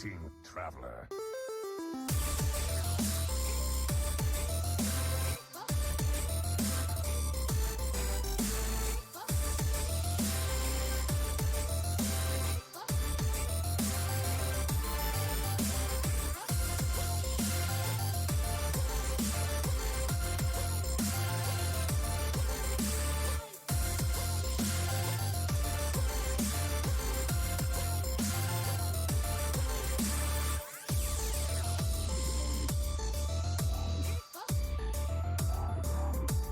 Greeting, traveler.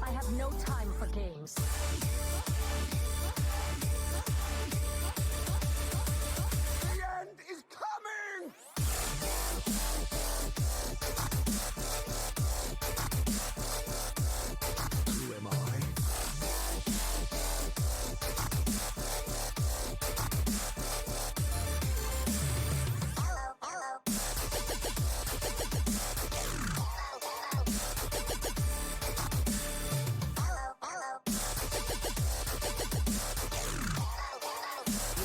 I have no time for games. The end is coming! Who am I?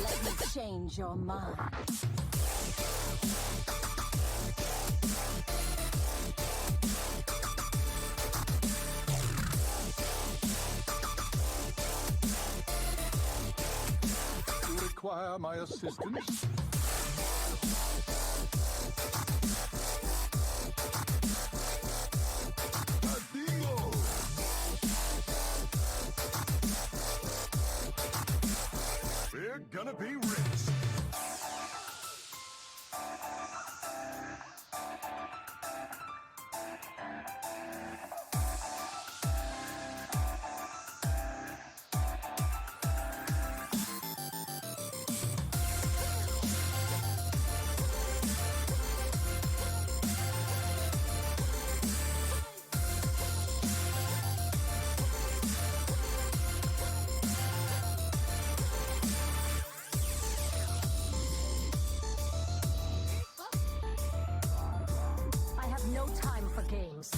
Let me change your mind. You require my assistance? Adingo! We're gonna be rich! I have no time for games.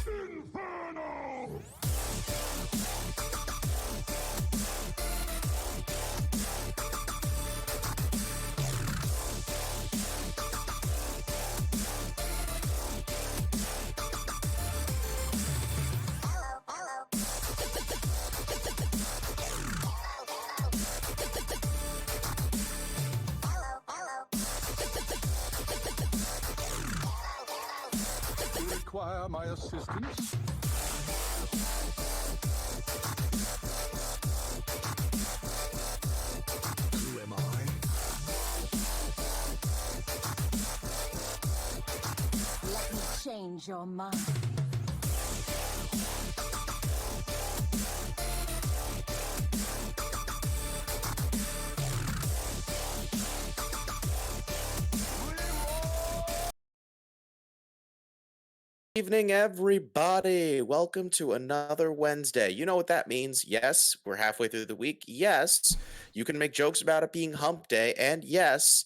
Inferno! You require my assistance? Who am I? Let me change your mind. Evening, everybody. Welcome to another Wednesday. You know what that means. Yes, we're halfway through the week. Yes, you can make jokes about it being hump day. And yes,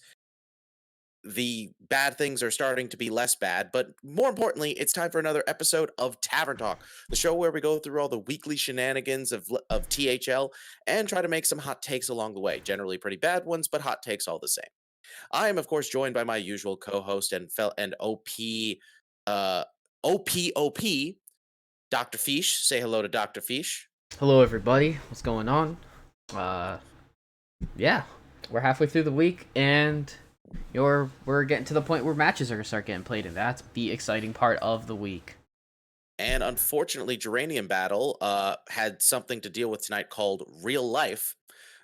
the bad things are starting to be less bad. But more importantly, it's time for another episode of Tavern Talk, the show where we go through all the weekly shenanigans of THL and try to make some hot takes along the way. Generally pretty bad ones, but hot takes all the same. I am, of course, joined by my usual co-host and OPOP, Dr. Fish. Say hello to Dr. Fish. Hello, everybody. What's going on? Yeah, we're halfway through the week, and we're getting to the point where matches are gonna start getting played, and that's the exciting part of the week. And unfortunately, Geranium Battle had something to deal with tonight called Real Life.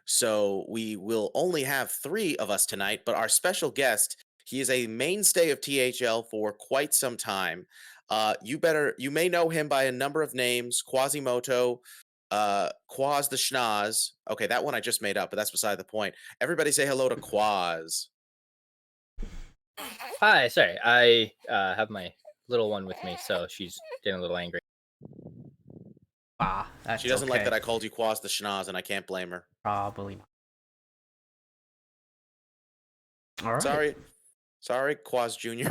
So we will only have 3 of us tonight, but our special guest, he is a mainstay of THL for quite some time. You may know him by a number of names: Quasimoto, Quaz the Schnoz. Okay, that one I just made up, but that's beside the point. Everybody say hello to Quaz. Hi, sorry. I have my little one with me, so she's getting a little angry. That's She doesn't like okay. that I called you Quaz the Schnoz, and I can't blame her. Probably not. All right. Sorry, Quaz Jr.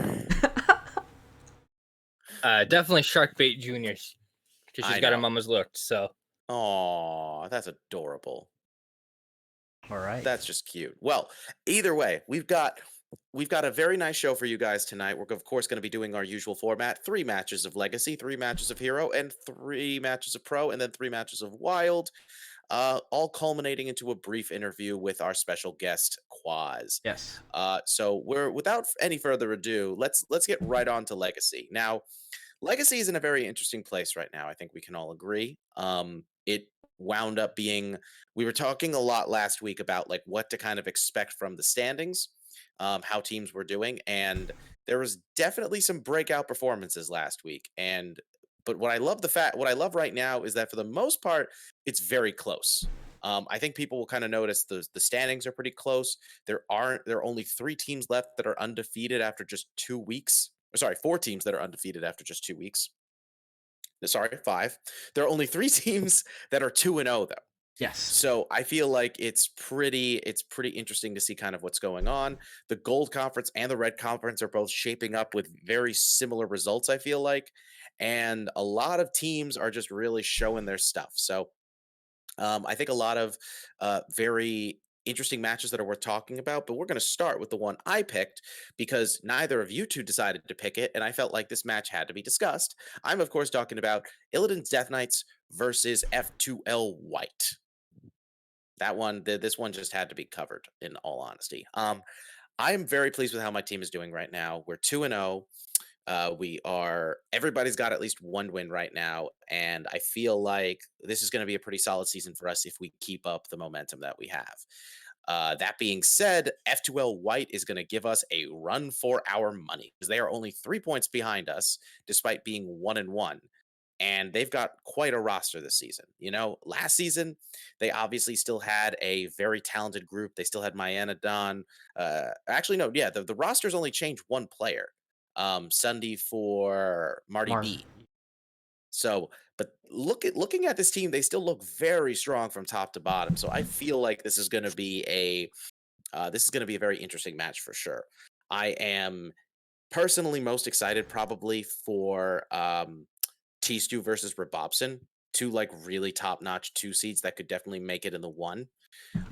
Definitely Sharkbait Juniors, because I she's got her know. mama's look. So Aw, that's adorable. All right. That's just cute. Well, either way, we've got a very nice show for you guys tonight. We're of course going to be doing our usual format: 3 matches of Legacy, 3 matches of Hero, and 3 matches of Pro, and then 3 matches of Wild. All culminating into a brief interview with our special guest Quaz. Yes. So we're without any further ado, let's get right on to Legacy. Now, Legacy is in a very interesting place right now. I think we can all agree. It wound up being we were talking a lot last week about like what to kind of expect from the standings, how teams were doing, and there was definitely some breakout performances last week. And but what I love right now is that for the most part, it's very close. I think people will kind of notice the standings are pretty close. There are only 3 teams left that are undefeated after just 2 weeks. Sorry, 4 teams that are undefeated after just 2 weeks. Sorry, 5. There are only 3 teams that are 2-0 though. Yes. So I feel like it's pretty interesting to see kind of what's going on. The Gold Conference and the Red Conference are both shaping up with very similar results, I feel like. And a lot of teams are just really showing their stuff. So I think a lot of very interesting matches that are worth talking about, but we're going to start with the one I picked because neither of you two decided to pick it, and I felt like this match had to be discussed. I'm, of course, talking about Illidan's Death Knights versus F2L White. This one just had to be covered, in all honesty. I am very pleased with how my team is doing right now. We're 2-0. Everybody's got at least 1 win right now, and I feel like this is going to be a pretty solid season for us if we keep up the momentum that we have. That being said, F2L White is going to give us a run for our money because they are only 3 points behind us, despite being 1-1. And they've got quite a roster this season. Last season, they obviously still had a very talented group. They still had Don. Actually, no, yeah, the roster's only changed 1 player. Sunday for Marty B. So, but looking at this team, they still look very strong from top to bottom. So I feel like this is going to be a very interesting match for sure. I am personally most excited probably for T-Stew versus Rabobson, 2 like really top-notch 2 seeds that could definitely make it in the 1.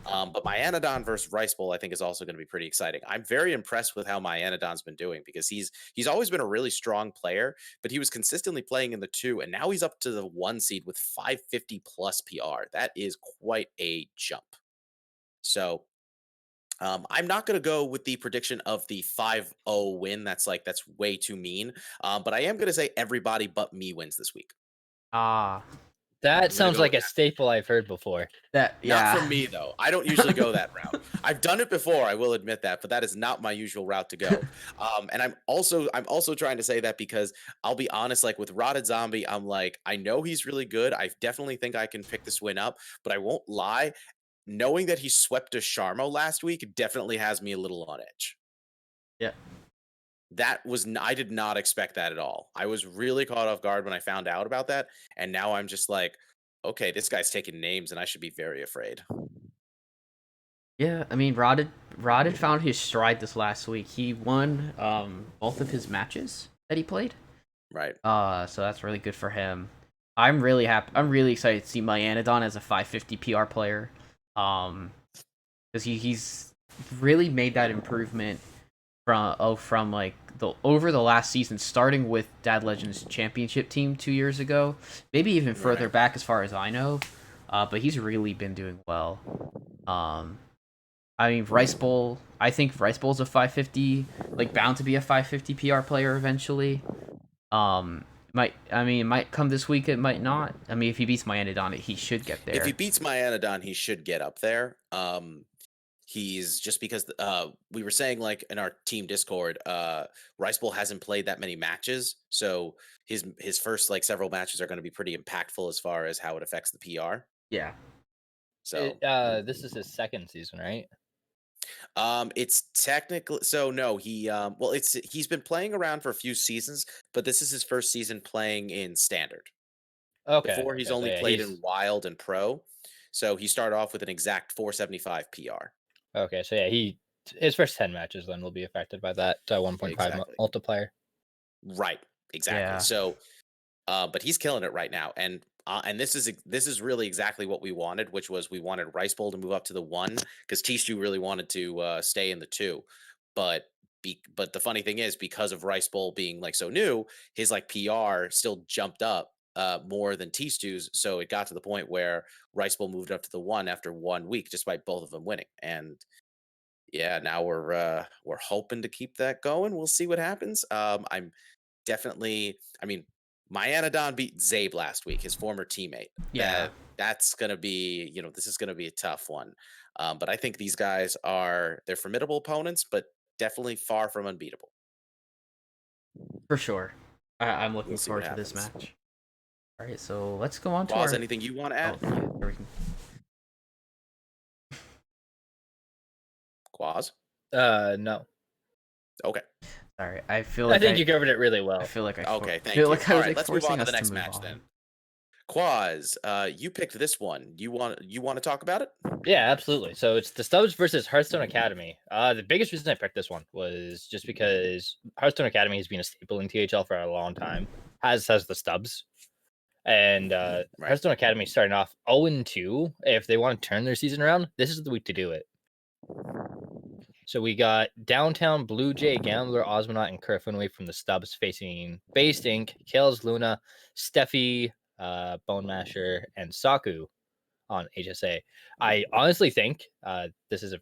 But my Anadon versus Rice Bowl, I think, is also going to be pretty exciting. I'm very impressed with how my Anadon's been doing because he's always been a really strong player, but he was consistently playing in the 2, and now he's up to the 1 seed with 550 plus PR. That is quite a jump. So I'm not going to go with the prediction of the 5-0 win. That's way too mean. But I am going to say everybody but me wins this week. Ah, That gonna sounds go like with a staple I've heard before. Not from me though. I don't usually go that route. I've done it before, I will admit that, but that is not my usual route to go. And I'm also trying to say that because I'll be honest, like with Rotted Zombie, I'm like, I know he's really good. I definitely think I can pick this win up, but I won't lie. Knowing that he swept a Sharmo last week definitely has me a little on edge. Yeah. I did not expect that at all. I was really caught off guard when I found out about that, and now I'm just like, okay, this guy's taking names, and I should be very afraid. Yeah, I mean, Rotted found his stride this last week. He won both of his matches that he played. Right. So that's really good for him. I'm really happy. I'm really excited to see my Anadon as a 550 PR player. Because he's really made that improvement from like over the last season, starting with Dad Legends Championship team 2 years ago, maybe even further back as far as I know. But he's really been doing well. I mean, Rice Bowl. I think Rice Bowl's a 550, like bound to be a 550 PR player eventually. It might come this week. It might not. I mean, if he beats my Anadon, he should get there. If he beats my Anadon, he should get up there. He's just because we were saying like in our team Discord, Rice Bowl hasn't played that many matches, so his first like several matches are going to be pretty impactful as far as how it affects the PR. Yeah. So This is his 2nd season, right? It's technically no. He's been playing around for a few seasons, but this is his first season playing in Standard. Okay. Before he's only played in Wild and Pro, so he started off with an exact 475 PR. Okay, so yeah, his first 10 matches then will be affected by that 1.5 multiplier. Right, exactly. Yeah. So, but he's killing it right now, and And this is really exactly what we wanted, which was we wanted Rice Bowl to move up to the 1 because Tishu really wanted to stay in the 2. But but the funny thing is, because of Rice Bowl being like so new, his like PR still jumped up more than Tishu's. So it got to the point where Rice Bowl moved up to the 1 after 1 week, despite both of them winning. And yeah, now we're hoping to keep that going. We'll see what happens. I'm definitely. I mean, Myanodon beat Zabe last week, his former teammate. Yeah, That's gonna be, this is gonna be a tough one. But I think these guys they're formidable opponents, but definitely far from unbeatable. for sure. I'm We'll looking see what forward to this happens. match. All right, so let's go on to Pause. our. Anything you want to Oh, add? yeah, there we can. Quaz. No. Okay. Sorry, I feel I like think you covered it really I well. feel like I. Okay. Thank feel you. like I All was right. Let's move forcing on to us the next move match on. then. Quaz, you picked this one. You want to talk about it? Yeah, absolutely. So it's the Stubbs versus Hearthstone Academy. The biggest reason I picked this one was just because Hearthstone Academy has been a staple in THL for a long time, as has the Stubbs. And Right. Hearthstone Academy starting off 0-2. If they want to turn their season around, this is the week to do it. So we got Downtown Blue Jay, Gambler, Osmonaut, and Kerfinway from the Stubbs facing Based Inc., Kales, Luna, Steffi, Bone Masher, and Saku on HSA. I honestly think this is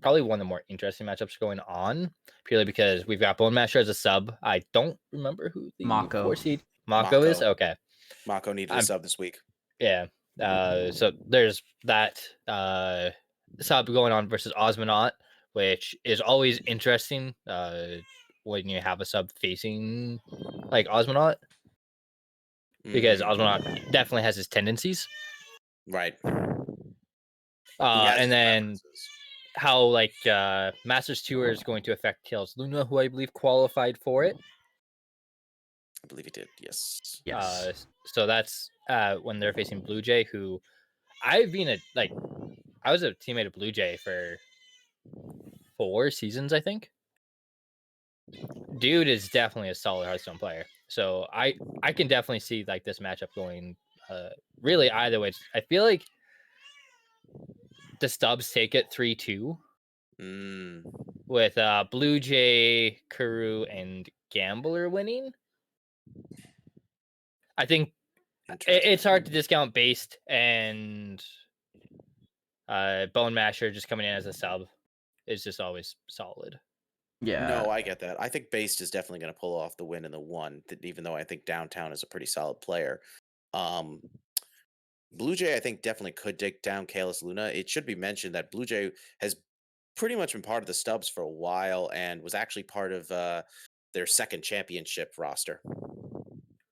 probably one of the more interesting matchups going on, purely because we've got Bone Masher as a sub. I don't remember who the Mako. 4 seed Mako is. Mako. Okay. Mako needed a sub this week. Yeah. So there's that sub going on versus Osmonaut, which is always interesting when you have a sub facing like Osmonaut, because Mhm. Osmonaut definitely has his tendencies. Right. He has And his then preferences. how like Masters Tour is going to affect Kales Luna, who I believe qualified for it. I believe he did. Yes. Yes. So that's when they're facing Blue Jay, who I've been I was a teammate of Blue Jay for 4 seasons, I think. Dude is definitely a solid Hearthstone player. So I can definitely see like this matchup going really either way. I feel like the Stubbs take it 3-2 Mm, with Blue Jay, Kuru, and Gambler winning. I think it's hard to discount Based and Bone Masher just coming in as a sub is just always solid. Yeah. No, I get that. I think Based is definitely going to pull off the win in the 1, even though I think Downtown is a pretty solid player. Um, Blue Jay, I think, definitely could take down Kalis Luna. It should be mentioned that Blue Jay has pretty much been part of the Stubbs for a while and was actually part of their second championship roster.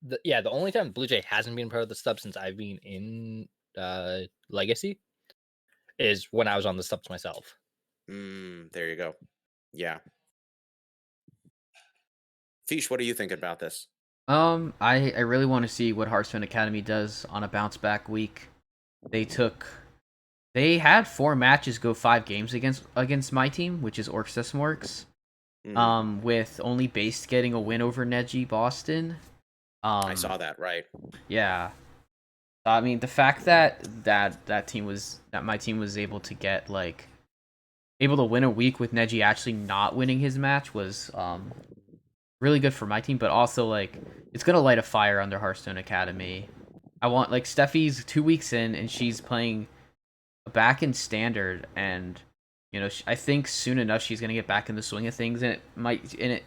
The only time Blue Jay hasn't been part of the Stubbs since I've been in Legacy is when I was on the Stubbs myself. There you go. Yeah. Fish, what are you thinking about this? I really want to see what Hearthstone Academy does on a bounce back week. They had 4 matches go 5 games against my team, which is Orcs Works. With only Based getting a win over Neji Boston. I saw that, right? Yeah. I mean, the fact that my team was able to get able to win a week with Neji actually not winning his match was really good for my team, but also it's gonna light a fire under Hearthstone Academy. I want Steffi's 2 weeks in and she's playing back in standard, and I think soon enough she's gonna get back in the swing of things, and it might and it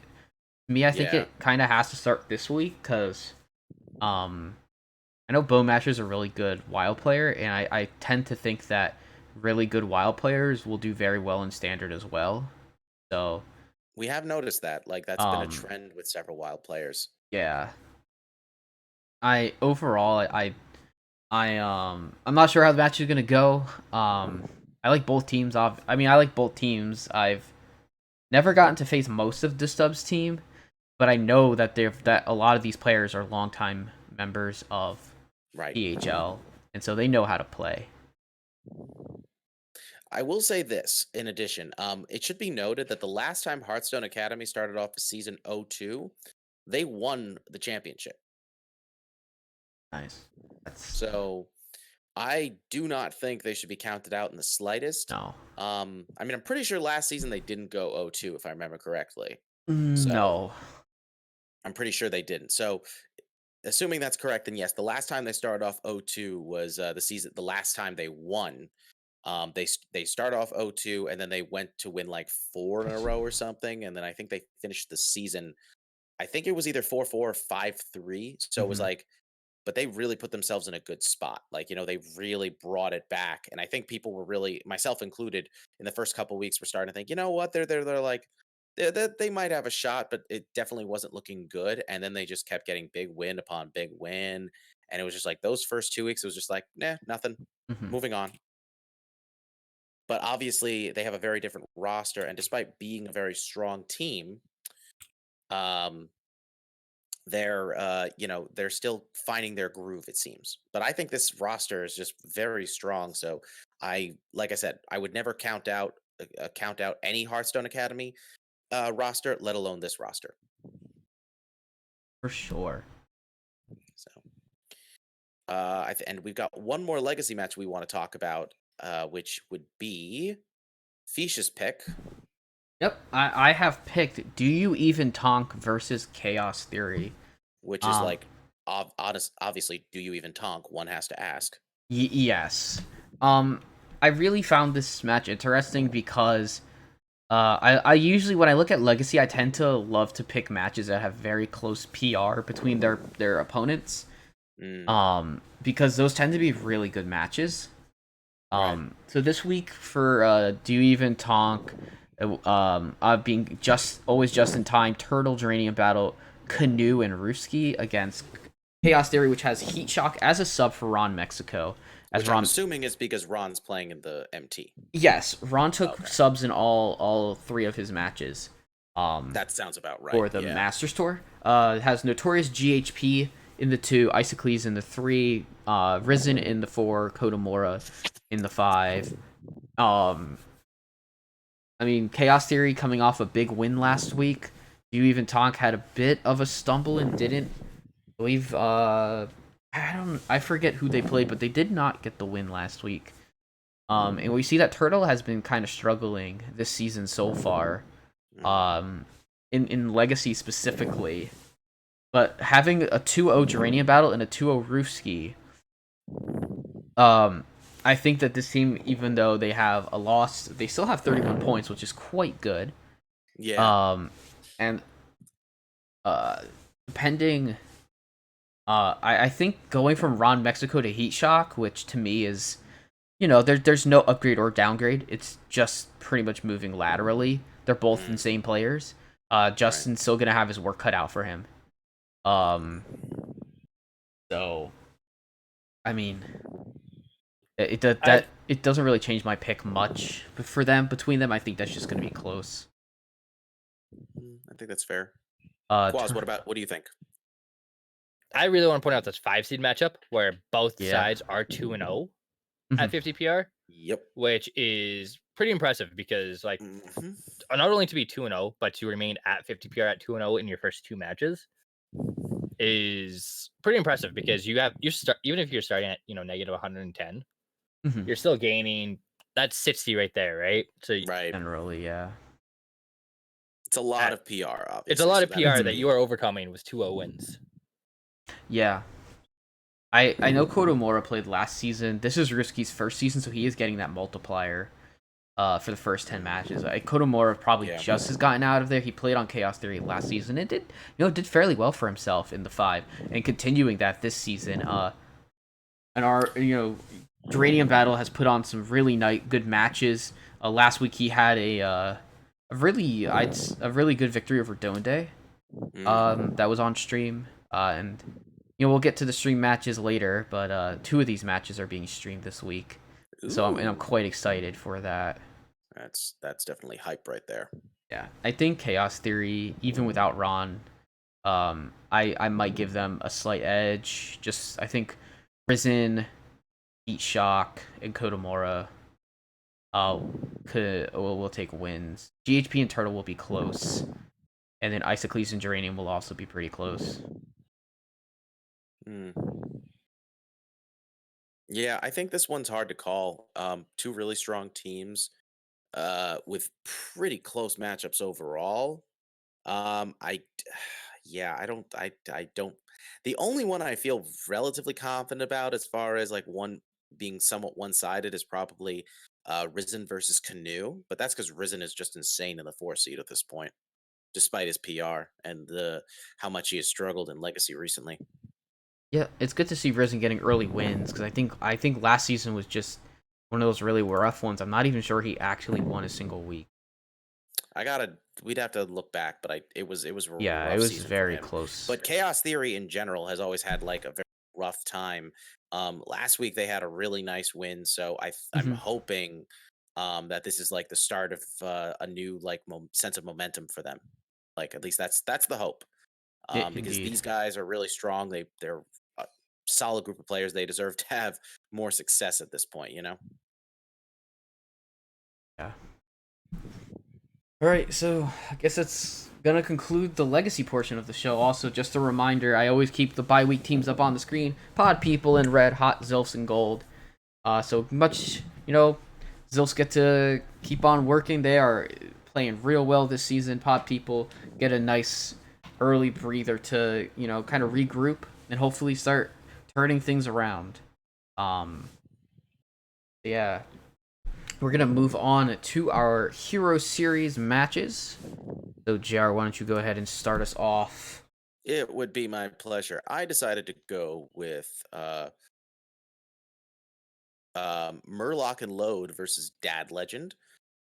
me I think it kind of has to start this week because I know Bone Masher's a really good wild player, and I tend to think that really good wild players will do very well in standard as well. So we have noticed that. That's been a trend with several wild players. Yeah. I'm not sure how the match is gonna go. I like both teams. I like both teams. I've never gotten to face most of the Stubbs team, but I know that that a lot of these players are longtime members of PHL, and so they know how to play. I will say this, in addition, it should be noted that the last time Hearthstone Academy started off the season 02, they won the championship. Nice. That's So I do not think they should be counted out in the slightest. no. I mean, I'm pretty sure last season they didn't go 0-2, if I remember correctly. Mm, So no. I'm pretty sure they didn't. So assuming that's correct, then yes, the last time they started off 0-2 was the last time they won. They start off 0-2 and then they went to win like 4 in a row or something, and then I think they finished the season. I think it was either 4-4 or 5-3. So it was Mhm. like, but they really put themselves in a good spot. Like, they really brought it back. And I think people were really, myself included, in the first couple weeks, were starting to think, you know what, they're like, they might have a shot, but it definitely wasn't looking good. And then they just kept getting big win upon big win. And it was just like those first 2 weeks, it was just like, nah, nothing. Mhm. Moving on. But obviously, they have a very different roster. And despite being a very strong team, um, they're still finding their groove, it seems. But I think this roster is just very strong. So like I said, I would never count out any Hearthstone Academy roster, let alone this roster. For sure. So and we've got one more legacy match we want to talk about, which would be Fisha's pick, Yep. I have picked Do You Even Tonk versus Chaos Theory. which is Um like obviously, do you even tonk? One has to ask. yes. Um I really found this match interesting because I usually, when I look at Legacy, I tend to love to pick matches that have very close PR between their opponents. Mm, Because those tend to be really good matches. right. So this week for Do You Even Tonk, being just in time, Turtle Geranium Battle, Canoe and Ruski against Chaos Theory, which has Heat Shock as a sub for Ron Mexico. As Which I'm Ron, assuming is because Ron's playing in the MT. yes, Ron took Okay. subs in all three of his matches. That sounds about right. For the Yeah. Masters Tour. It has Notorious GHP in the 2, Isocles in the 3, Risen in the 4, Kodomora in the 5. I mean, Chaos Theory coming off a big win last week. You Even Tonk had a bit of a stumble and didn't believe. I forget who they played, but they did not get the win last week. And we see that Turtle has been kind of struggling this season so far. Mm. In Legacy specifically. But having a 2-0 Geranium battle and a 2-0 Roofski, I think that this team, even though they have a loss, they still have 31 points, which is quite good. Yeah. And depending, I think going from Ron Mexico to Heat Shock, which to me is, there's no upgrade or downgrade. It's just pretty much moving laterally. They're both insane players. Justin's still gonna have his work cut out for him. So, I mean, it doesn't really change my pick much. But for them, between them, I think that's just gonna be close. I think that's fair. Uh, Quaz, tur- what do you think? I really want to point out this 5 seed matchup where both Yeah. sides are 2-0 at Mhm. 50 PR, Yep. which is pretty impressive because Mhm. not only to be 2-0, but to remain at 50 PR at 2-0 in your first 2 matches is pretty impressive because you start, even if you're starting at negative 110, Mhm. you're still gaining. That's 60 right there, right? So Right. Generally, yeah. It's a lot of PR, obviously. it's a lot so of that has PR to that be- you are overcoming with 2-0 wins. Yeah. I know Kodomora played last season. This is Risky's first season, so he is getting that multiplier for the first 10 matches. Kodomora probably Yeah. just has gotten out of there. He played on Chaos Theory last season and did fairly well for himself in the 5 and continuing that this season. And our Geranium Battle has put on some really good matches. Last week he had a really good victory over Donde. That was on stream. And we'll get to the stream matches later, but 2 of these matches are being streamed this week. So I'm Ooh. quite excited for that. That's definitely hype right there. Yeah, I think Chaos Theory, even without Ron, I might give them a slight edge. Just I think Risen, Heat Shock, and Kodomora will take wins. GHP and Turtle will be close, and then Isocles and Geranium will also be pretty close. Mm. Yeah, I think this one's hard to call. Two really strong teams, with pretty close matchups overall. I, yeah, I don't. The only one I feel relatively confident about, as far as like one being somewhat one-sided, is probably Risen versus Canoe. But that's because Risen is just insane in the 4 seed at this point, despite his PR and the how much he has struggled in Legacy recently. Yeah, it's good to see Risen getting early wins because I think last season was just one of those really rough ones. I'm not even sure he actually won a single week. I gotta we'd have to look back, but it was a Yeah, it rough was season for very him. close. But Chaos Theory in general has always had like a very rough time. Last week they had a really nice win, so I'm Mhm. hoping that this is like the start of a new like sense of momentum for them. Like at least that's the hope. Because Indeed. these guys are really strong. They're a solid group of players. They deserve to have more success at this point, you know? Yeah. All right, so I guess that's gonna conclude the legacy portion of the show. Also, just a reminder, I always keep the bye-week teams up on the screen. Pod People in red, Hot Zilfs in gold. So much, Zilfs get to keep on working. They are playing real well this season. Pod People get a nice early breather to, kind of regroup and hopefully start turning things around. Um, yeah, we're gonna move on to our Hero Series matches. So, JR, why don't you go ahead and start us off? It would be my pleasure. I decided to go with Murloc and Load versus Dad Legend.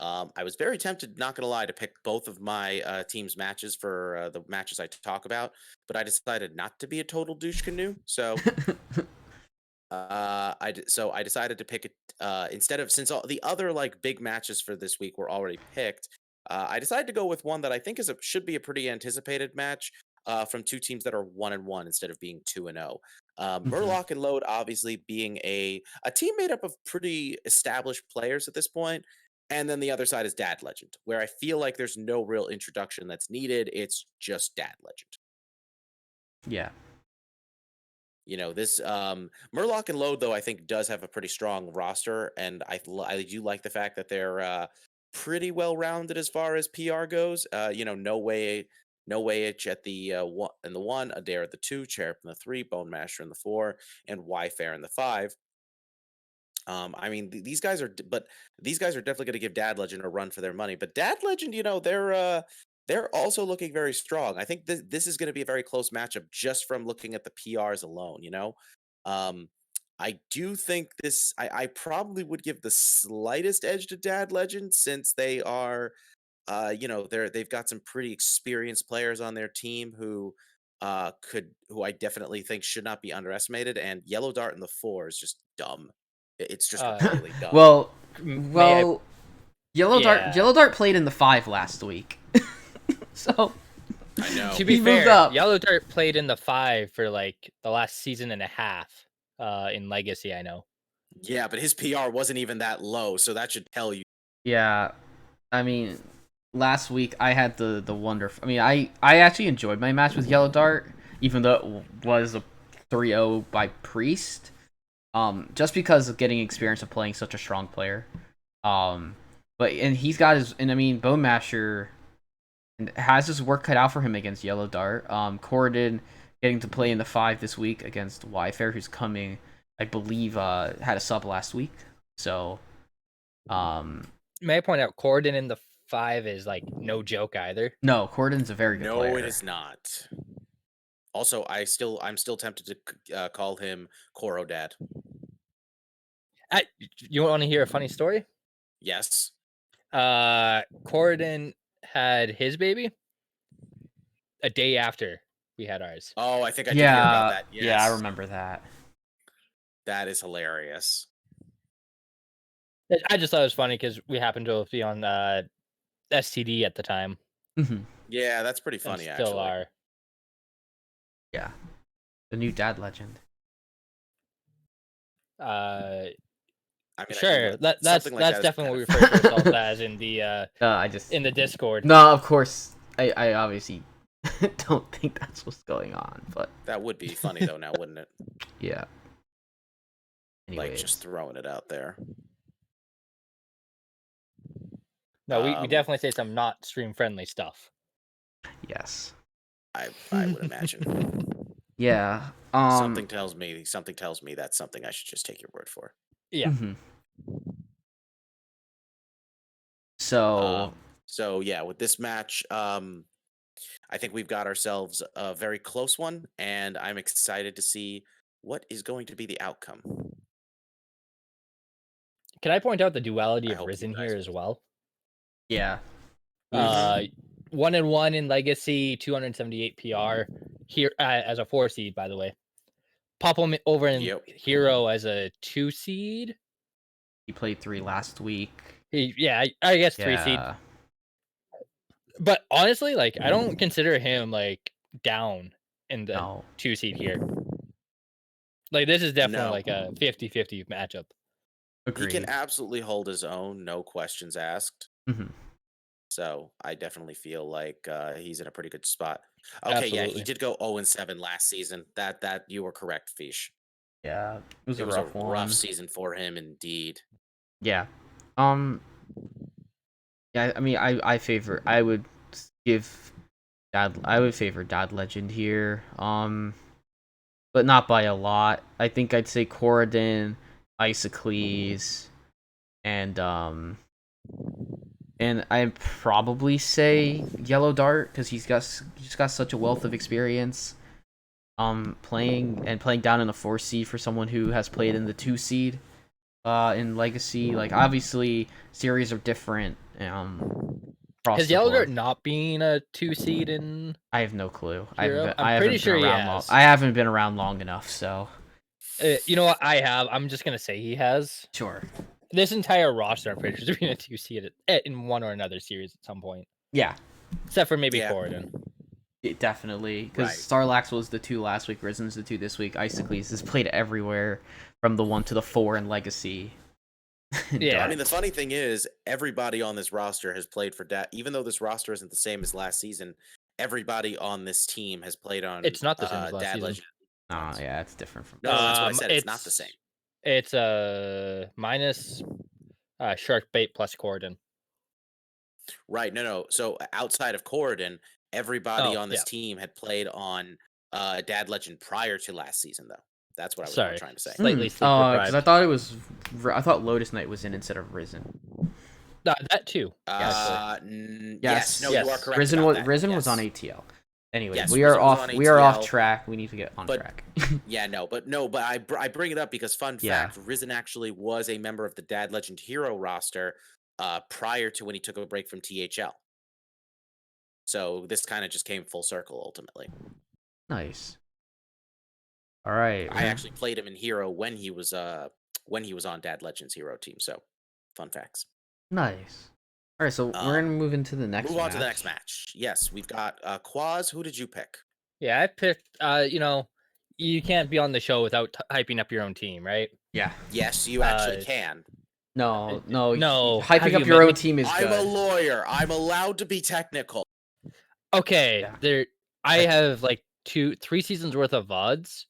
I was very tempted, not gonna lie, to pick both of my team's matches for the matches I talk about, but I decided not to be a total douche canoe. So so I decided to pick it instead of, since all the other like big matches for this week were already picked. I decided to go with one that I think should be a pretty anticipated match from two teams that are 1-1 instead of being 2-0. Mhm. Murloc and Load obviously being a team made up of pretty established players at this point, and then the other side is Dad Legend, where I feel like there's no real introduction that's needed. It's just Dad Legend. Yeah. This Murloc and Load, though, I think does have a pretty strong roster, and I do like the fact that they're pretty well rounded as far as PR goes. No way itch at the one and the one, Adair at the two, Cherub in the three, Bone Masher in the four, and Wyfair in the five. I mean, these guys are, but these guys are definitely going to give Dad Legend a run for their money. But Dad Legend, they're also looking very strong. I think this is going to be a very close matchup just from looking at the PRs alone. Um, I do think this. I probably would give the slightest edge to Dad Legend since they are, they've got some pretty experienced players on their team who I definitely think should not be underestimated. And Yellow Dart in the four is just dumb. It's just Uh, really dumb. well, may I? well, Yellow Dart. Yeah. Yellow Dart played in the 5 last week, so I know. To be He moved fair, up. Yellow Dart played in the 5 for like the last season and a half. In Legacy, I know. Yeah, but his PR wasn't even that low, so that should tell you. yeah. I mean, last week I had the wonderful. I mean, I actually enjoyed my match with Yellow Dart, even though it was a 3-0 by Priest. Just because of getting experience of playing such a strong player. Um, and he's got I mean, Bone Masher has his work cut out for him against Yellow Dart. Corridon getting to play in the 5 this week against Wyfair, who's coming, I believe, had a sub last week. So, May I point out, Corden in the 5 is like no joke either. no, Corridon's a very good No, player. it is not. Also, I'm still tempted to call him Koro Dad. You want to hear a funny story? Yes. Corden had his baby a day after we had ours. Oh, I think I did hear about that. Yeah, I Yes. remember that. That is hilarious. I just thought it was funny because we happened to be on STD at the time. Hmm. Yeah, that's pretty And funny, still actually. are. Yeah, the new Dad Legend. I mean, Sure. That's something like that is definitely what we kind refer to of ourselves as in the I just in the Discord. no, of course, I obviously don't think that's what's going on, but That would be funny though, now wouldn't it? yeah. Like, just Anyways, throwing it out there. No, we Um, definitely say some not stream friendly stuff. yes. I would imagine. Yeah. Something tells me that's something I should just take your word for. Yeah. Mhm. So So yeah, with this match, I think we've got ourselves a very close one, and I'm excited to see what is going to be the outcome. Can I point out the duality I of hope you Risen guys here will. as well? yeah. Uh, 1-1 in Legacy, 278 PR here as a 4 seed, by the way. Pop him over in Yep. Hero as a 2 seed. He played 3 last week. Yeah, I guess 3 seed. Yeah. But honestly, like I don't consider him like down in the No. 2 seed here. Like this is definitely No. like a 50-50 matchup. He can Agreed. absolutely hold his own, no questions asked. Mhm. So I definitely feel like he's in a pretty good spot. Okay, yeah, he Absolutely. did go 0-7 last season. That you were correct, Fish. Yeah. It was It a was a rough rough one. season for him indeed. Yeah. Yeah, I mean I would give I would favor Dad Legend here. But not by a lot. I think I'd say Corridon, Isocles, and I'd probably say Yellow Dart because he's got such a wealth of experience. Playing down in the 4 seed for someone who has played in the 2 seed. In Legacy, like obviously series are different. Across Has the Yellow board. Dart not been a 2 seed in I have no clue. Hero? I I'm pretty haven't sure been he around long. has. I haven't been around long enough, so You know what? I have. I'm just gonna say he has. sure. This entire roster, I'm pretty sure, is being a 2 seed in one or another series at some point, Yeah, except for maybe Yeah. Corridon. definitely. Because Right. Starlax was the 2 last week. Risen's the 2 this week. Isocles has played everywhere from the 1 to the 4 in Legacy. Yeah. I mean, the funny thing is, everybody on this roster has played for Dad. Even though this roster isn't the same as last season, everybody on this team has played on. It's not the same as last Dad season. Legend. Oh, yeah, it's different from. No, that's what I said. It's not the same. It's minus Shark Bait plus Corridon. Right. No. So outside of Corridon, everybody Oh, on this yeah. team had played on Dad Legend prior to last season, though. That's what I was more Sorry, trying to say. slightly sleep Because I deprived. thought it was. I thought Lotus Knight was in instead of Risen. That too. Yes. No, you are correct. Risen about was that. Risen Yes. was on ATL. Anyways, Yes, we are Risen was off. on We are off ATL, track. We need to get on but- track. Yeah, but I bring it up because fun Yeah. fact, Risen actually was a member of the Dad Legend Hero roster prior to when he took a break from THL. So this kind of just came full circle ultimately. Nice. All right. I actually played him in Hero when he was on Dad Legend's Hero team. So fun facts. Nice. All right, so we're gonna move into the next. Move on to the next match. Yes, we've got Quaz. Who did you pick? Yeah, I picked. You can't be on the show without hyping up your own team, right? Yeah. Yes, you actually can. No. no, Hyping have up you your met own me? team is I'm a good. lawyer. I'm allowed to be technical. Okay, Yeah. I have like 3 seasons worth of VODs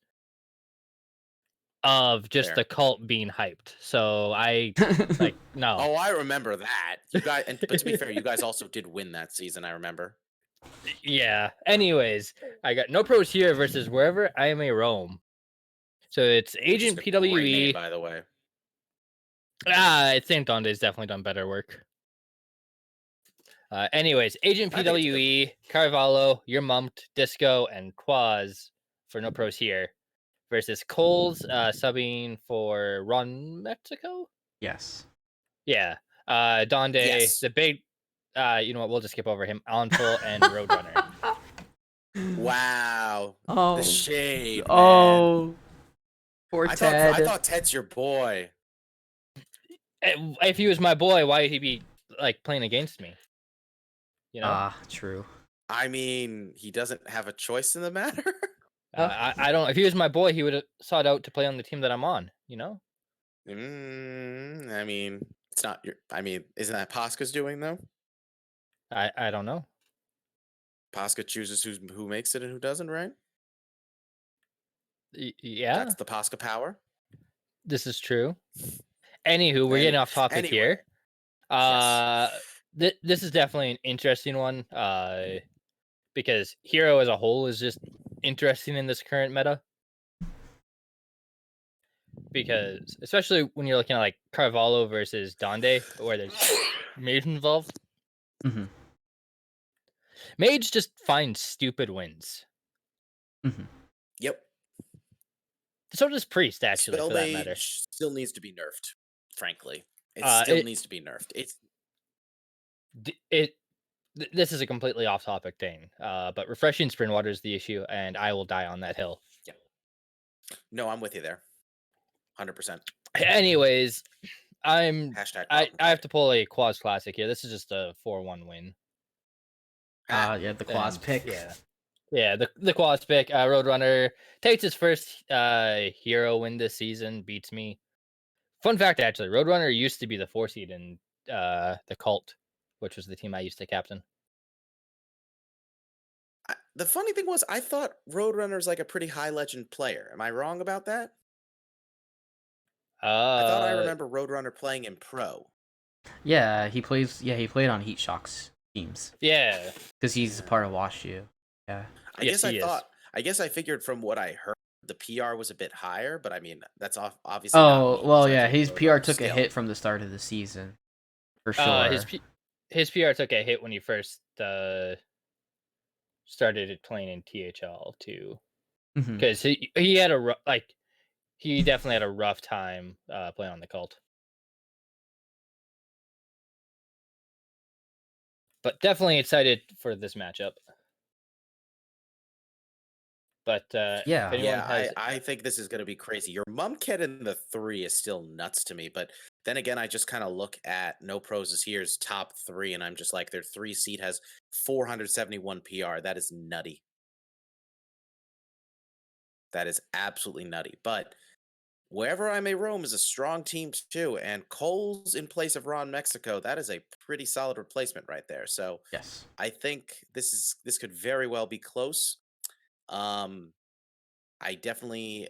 of just Fair. the cult being hyped. So I like no. Oh, I remember that. You guys, but to be fair, you guys also did win that season. I remember. Yeah. Anyways, I got No Pros here versus Wherever I May Roam. So it's Which is Agent a great name, PWE. by the way. St. Donde's definitely done better work. Anyways, Agent I think it's a good PWE, Carvalho, Your Mumped, Disco, and Quaz for No Pros here versus Coles subbing for Ron Mexico. Yes. Yeah. Donde, Yes. the big, you know what? We'll just skip over him. Onful and Roadrunner. Wow. Oh. The shade. Man. Oh. Poor I Ted. thought Ted's your boy. If he was my boy, why would he be like playing against me? You know. True. I mean, he doesn't have a choice in the matter. I don't. If he was my boy, he would have sought out to play on the team that I'm on. You know. I mean, it's not your. I mean, isn't that Pasca's doing though? I don't know. Pasca chooses who makes it and who doesn't, right? Yeah. That's the Pasca power. This is true. Anywho, we're Any- getting off topic anyway, here. yes. This is definitely an interesting one. Because Hero as a whole is just interesting in this current meta. Because especially when you're looking at like Carvalho versus Donde, where there's Mage involved. Mm-hmm. Mage just finds stupid wins. Mm-hmm. Yep. So does Priest, actually, Spell for that matter. Mage still needs to be nerfed. Frankly, it still needs to be nerfed. This is a completely off-topic thing, but refreshing spring water is the issue, and I will die on that hill. Yeah. No, I'm with you there. 100%. Anyways, I have to pull a Quaz Classic here. This is just a 4-1 win. Yeah, the Quaz And, pick. Yeah, the Quaz pick. Roadrunner takes his first hero win this season, beats me. Fun fact, actually, Roadrunner used to be the 4 seed in the Cult, which was the team I used to captain. The funny thing was, I thought Roadrunner's like a pretty high legend player. Am I wrong about that? I thought I remember Roadrunner playing in pro. Yeah, he plays. Yeah, he played on Heat Shock's teams. Yeah, because he's a part of WashU. Yeah. I guess I figured from what I heard, the PR was a bit higher, but I mean that's obviously. Oh not me, well, judging yeah. His PR Roadrunner's took skill. a hit from the start of the season, for sure. His PR took a hit when he first started playing in THL too, because he had he definitely had a rough time playing on the Cult. But definitely excited for this matchup. But Yeah. if anyone has... I think this is going to be crazy. Your Mumkid in the 3 is still nuts to me, but then again, I just kind of look at No Pros is Here's top 3, and I'm just like, their 3 seed has 471 PR. That is nutty. That is absolutely nutty. But wherever I may roam is a strong team too, and Cole's in place of Ron Mexico. That is a pretty solid replacement right there. So Yes. I think this could very well be close. I definitely.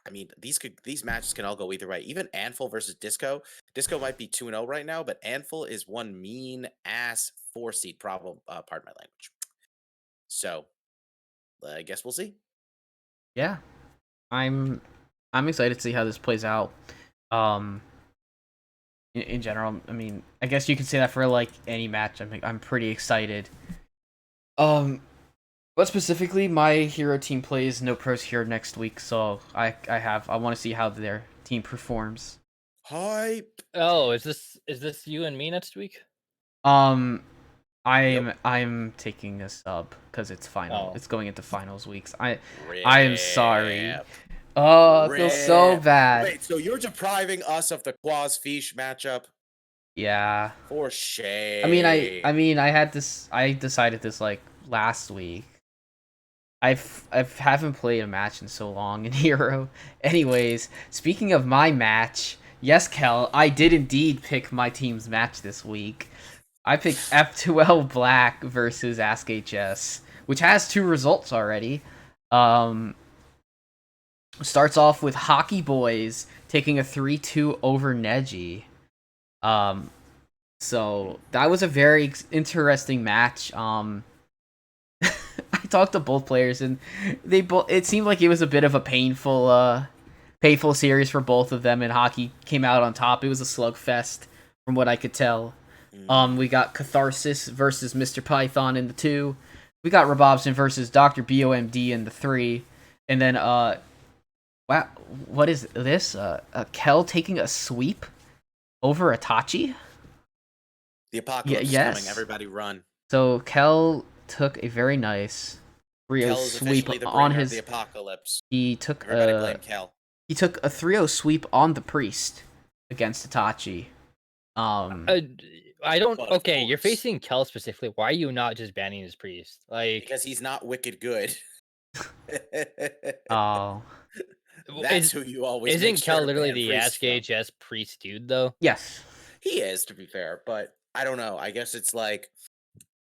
I mean, these matches can all go either way. Even Anful versus Disco. Disco might be 2-0 right now, but Anful is one mean ass 4 seed problem. Pardon my language. So I guess we'll see. Yeah. I'm excited to see how this plays out. In general, I mean, I guess you can say that for like any match. I'm pretty excited. But specifically, my hero team plays No Pros here next week, so I want to see how their team performs. Hype. Oh, is this you and me next week? I'm taking a sub because it's final. Oh. It's going into finals weeks. I am sorry. Rip. Oh, I feel so Rip. bad. Wait, so you're depriving us of the Quaz Fish matchup? Yeah. For shame. I mean, I decided this like last week. I haven't played a match in so long in Hero. Anyways, speaking of my match, yes, Kel, I did indeed pick my team's match this week. I picked F2L Black versus Ask HS, which has 2 results already. Starts off with Hockey Boys taking a 3-2 over Neji. So that was a very interesting match. I talked to both players, and it seemed like it was a bit of a painful series for both of them, and Hockey came out on top. It was a slugfest, from what I could tell. We got Catharsis versus Mr. Python in the 2. We got Robobson versus Dr. BOMD in the 3. And then, wow, what is this? Kel taking a sweep over Itachi? The apocalypse is coming. Everybody run. So Kel took a very nice 3-0 sweep on his... the apocalypse. He took blame Kel. He took a 3-0 sweep on the Priest against Itachi. I don't. Okay, you're facing Kel specifically. Why are you not just banning his Priest? Like, because he's not wicked good. Oh, that's who you always. Isn't Kel literally the Ask HS Priest dude though? Yes, he is, to be fair, but I don't know. I guess it's like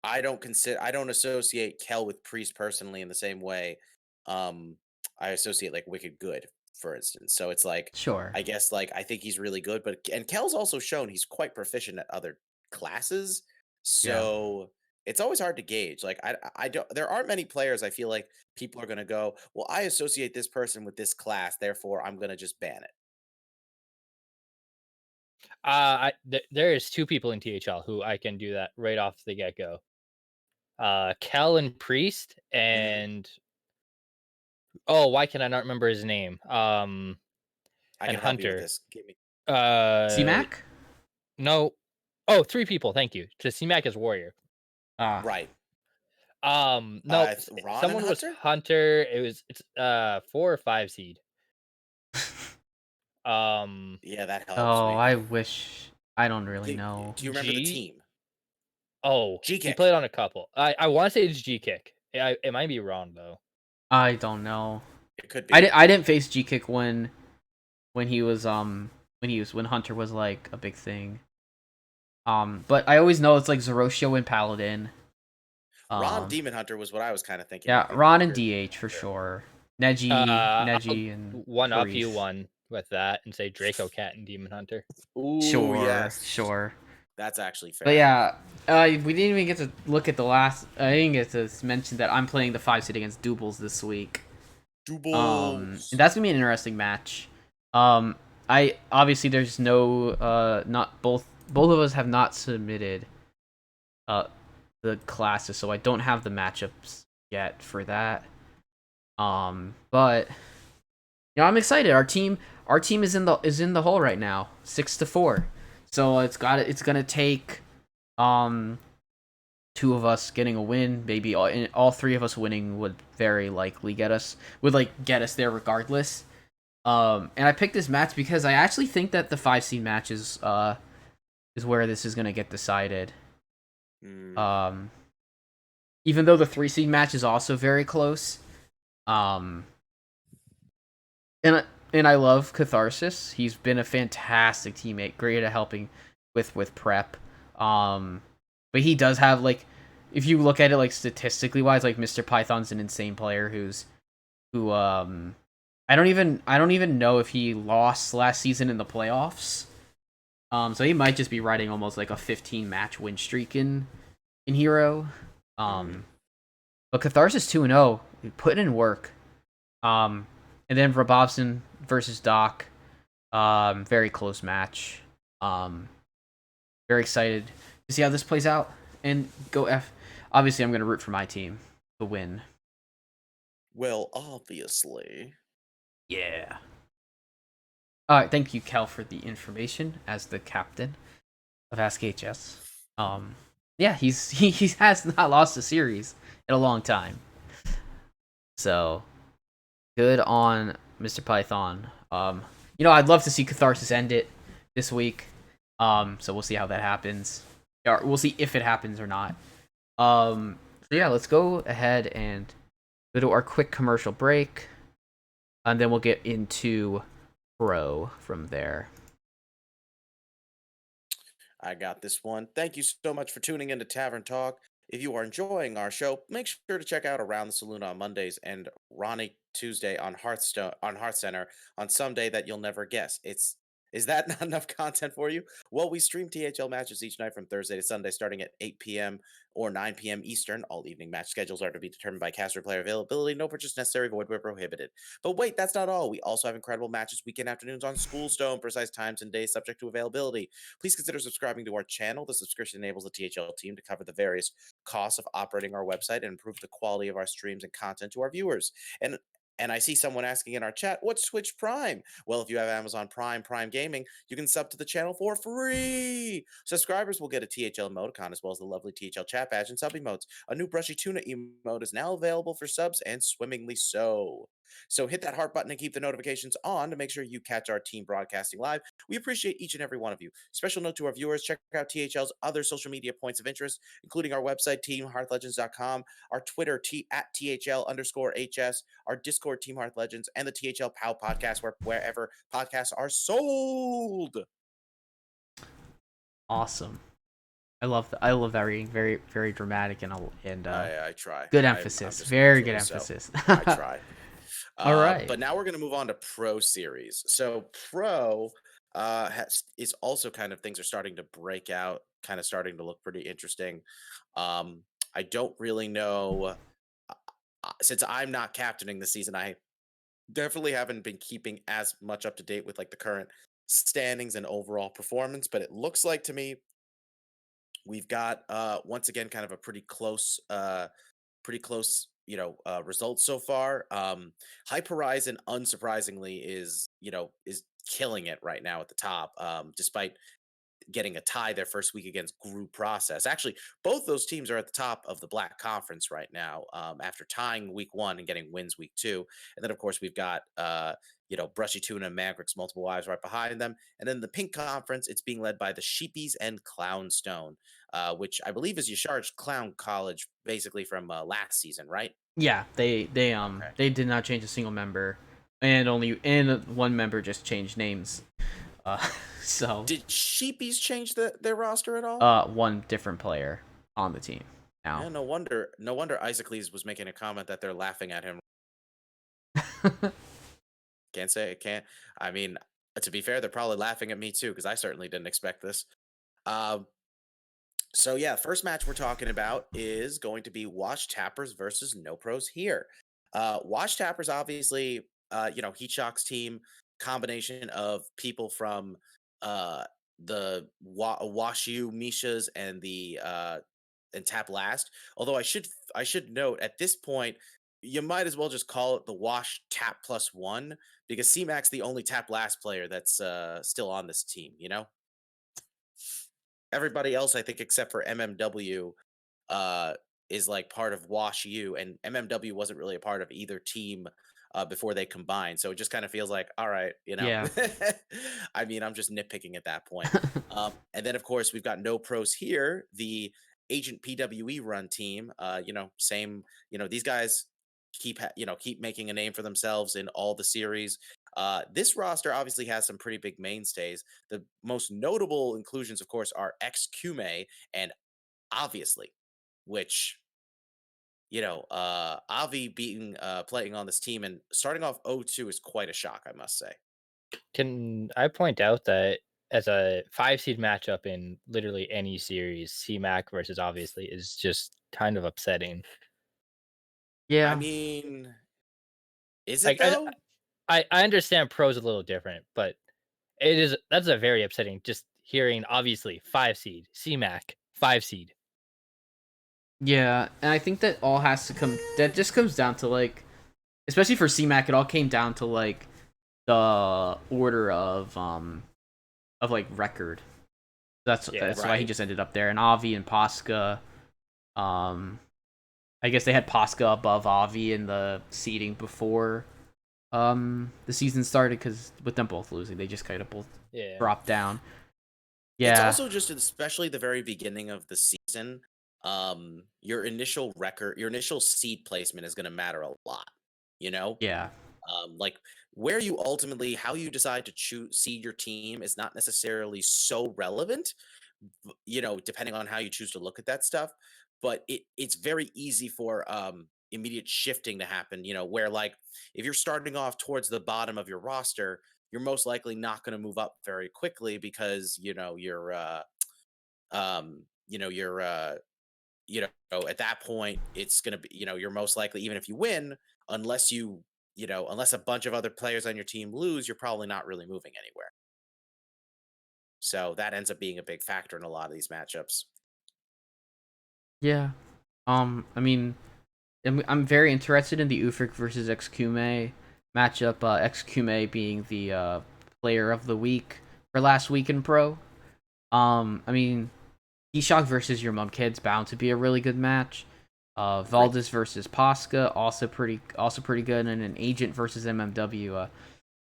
I don't associate Kel with Priest personally in the same way I associate like Wicked Good for instance. So it's like, Sure. I guess like I think he's really good, and Kel's also shown he's quite proficient at other classes. So it's always hard to gauge. Like I don't there aren't many players I feel like people are gonna go, well, I associate this person with this class, therefore I'm gonna just ban it. There is two people in THL who I can do that right off the get go. Kel and Priest, and why can I not remember his name? I And can help you with Hunter. this. Give me C-Mac? No. Oh, three people. Thank you. To C-Mac is Warrior. right. No, Ron someone and was Hunter? Hunter. It's 4 or 5 seed. Yeah, that helps Oh, me. I wish. I don't really Do, know. do you remember the G? team? Oh, G he Kick. played on a couple. I want to say it's G Kick. It might be wrong though. I don't know. It could be. I didn't face G-Kick when he was when Hunter was like a big thing. But I always know it's like Zoroshio and Paladin. Ron Demon Hunter was what I was kind of thinking. Yeah, would be Ron and weird. DH for sure. Neji, I'll and one up you Priest. one with that and say Draco Cat and Demon Hunter. Ooh, Sure, yes. sure. That's actually fair. But yeah, we didn't even get to look at the last. I didn't get to mention that I'm playing the 5 seed against Doubles this week. And that's gonna be an interesting match. I obviously there's no not both of us have not submitted the classes, so I don't have the matchups yet for that. But I'm excited. Our team is in the hole right now, 6-4. So it's gonna take 2 of us getting a win, maybe all 3 of us winning would very likely get us there regardless. And I picked this match because I actually think that the 5 seed match is where this is gonna get decided. Even though the 3 seed match is also very close. And I love Catharsis. He's been a fantastic teammate, great at helping with prep. But he does have like, if you look at it like statistically wise, like Mr. Python's an insane player who I don't even know if he lost last season in the playoffs. So he might just be riding almost like a 15 match win streak in Hero. But Catharsis 2-0, putting in work. And then Rabobson versus Doc, very close match. Very excited to see how this plays out and go F. Obviously, I'm going to root for my team to win. Well, obviously. Yeah. All right, thank you, Kel, for the information as the captain of Ask HS. Yeah, he has not lost a series in a long time. So, good on Mr. Python. I'd love to see Catharsis end it this week. So we'll see how that happens. Or we'll see if it happens or not. So yeah, let's go ahead and go to our quick commercial break. And then we'll get into Pro from there. I got this one. Thank you so much for tuning into Tavern Talk. If you are enjoying our show, make sure to check out Around the Saloon on Mondays and Ronnie Tuesday on Hearth Center on some day that you'll never guess. Is that not enough content for you? Well, we stream THL matches each night from Thursday to Sunday, starting at 8 p.m. or 9 p.m. Eastern. All evening match schedules are to be determined by caster player availability. No purchase necessary, void where prohibited. But wait, that's not all. We also have incredible matches weekend afternoons on Schoolstone, precise times and days subject to availability. Please consider subscribing to our channel. The subscription enables the THL team to cover the various costs of operating our website and improve the quality of our streams and content to our viewers. And I see someone asking in our chat, what's Twitch Prime? Well, if you have Amazon Prime Gaming, you can sub to the channel for free. Subscribers will get a THL emoticon as well as the lovely THL chat badge and sub emotes. A new brushy tuna emote is now available for subs, and swimmingly so. So hit that heart button and keep the notifications on to make sure you catch our team broadcasting live. We appreciate each and every one of you. Special note to our viewers, check out THL's other social media points of interest, including our website, teamhearthlegends.com, our Twitter, at THL_HS, our Discord, Team Hearth Legends, and the THL POW podcast, wherever podcasts are sold. Awesome. I love very, very, very dramatic and I try. good emphasis. Very good emphasis. I try. All right. But now we're going to move on to Pro Series. So Pro is also kind of things are starting to break out, kind of starting to look pretty interesting. Um, I don't really know. Since I'm not captaining the season, I definitely haven't been keeping as much up to date with like the current standings and overall performance. But it looks like to me we've got once again kind of a pretty close results so far. Hype Horizon unsurprisingly is killing it right now at the top, despite getting a tie their first week against Group Process. Actually, both those teams are at the top of the Black Conference right now, after tying week 1 and getting wins week 2. And then, of course, we've got Brushy Tuna and Mavericks Multiple Wives right behind them. And then the Pink Conference, it's being led by the Sheepies and Clownstone, which I believe is Yashar's Clown College, basically from last season, right? Yeah, they Okay. they did not change a single member, and one member just changed names. So Did Sheepies change their roster at all? one different player on the team now. Yeah, no wonder. No wonder Isaac was making a comment that they're laughing at him. Can't say it can't. I mean, to be fair, they're probably laughing at me too because I certainly didn't expect this. Um, so yeah, first match we're talking about is going to be Wash Tappers versus No Pros here. Wash Tappers, obviously, Heat Shock's team, combination of people from the Wash U Mishas and the and Tap Last. Although I should note at this point, you might as well just call it the Wash Tap +1 because C-Mac's the only Tap Last player that's still on this team. Everybody else, I think, except for MMW, uh, is like part of Wash U, and MMW wasn't really a part of either team before they combined. So it just kind of feels like, all right, Yeah. I mean, I'm just nitpicking at that point. And then, of course, we've got No Pros here, the Agent PWE run team. Same. These guys keep making a name for themselves in all the series. This roster obviously has some pretty big mainstays. The most notable inclusions, of course, are XQME and obviously, which Avi beating playing on this team and starting off 0-2 is quite a shock, I must say. Can I point out that as a 5 seed matchup in literally any series, CMAC versus obviously is just kind of upsetting. I Yeah. mean, is it Like I though? I understand pros a little different, but that's a very upsetting just hearing obviously 5 seed, CMAC, 5 seed. Yeah, and I think that all has to come. That just comes down to like, especially for CMAC, it all came down to like the order of like record. Yeah. That's why he Right. just ended up there. And Avi and Posca, I guess they had Posca above Avi in the seeding before the season started because with them both losing, they just kind of both Yeah. dropped down. It's Yeah, also just especially the very beginning of the season. Your initial record, your initial seed placement is going to matter a lot. You know, yeah, like where you ultimately how you decide to choose seed your team is not necessarily so relevant, depending on how you choose to look at that stuff. But it's very easy for immediate shifting to happen, where like if you're starting off towards the bottom of your roster, you're most likely not going to move up very quickly because you're at that point it's going to be, you're most likely, even if you win, unless unless a bunch of other players on your team lose, you're probably not really moving anywhere. So that ends up being a big factor in a lot of these matchups. yeah. I mean, I'm very interested in the Ufric versus XQME matchup. XQME being the player of the week for last week in pro. I mean, Eshok versus your mom kid's bound to be a really good match. Agreed. Valdez versus Posca also pretty good, and an Agent versus MMW.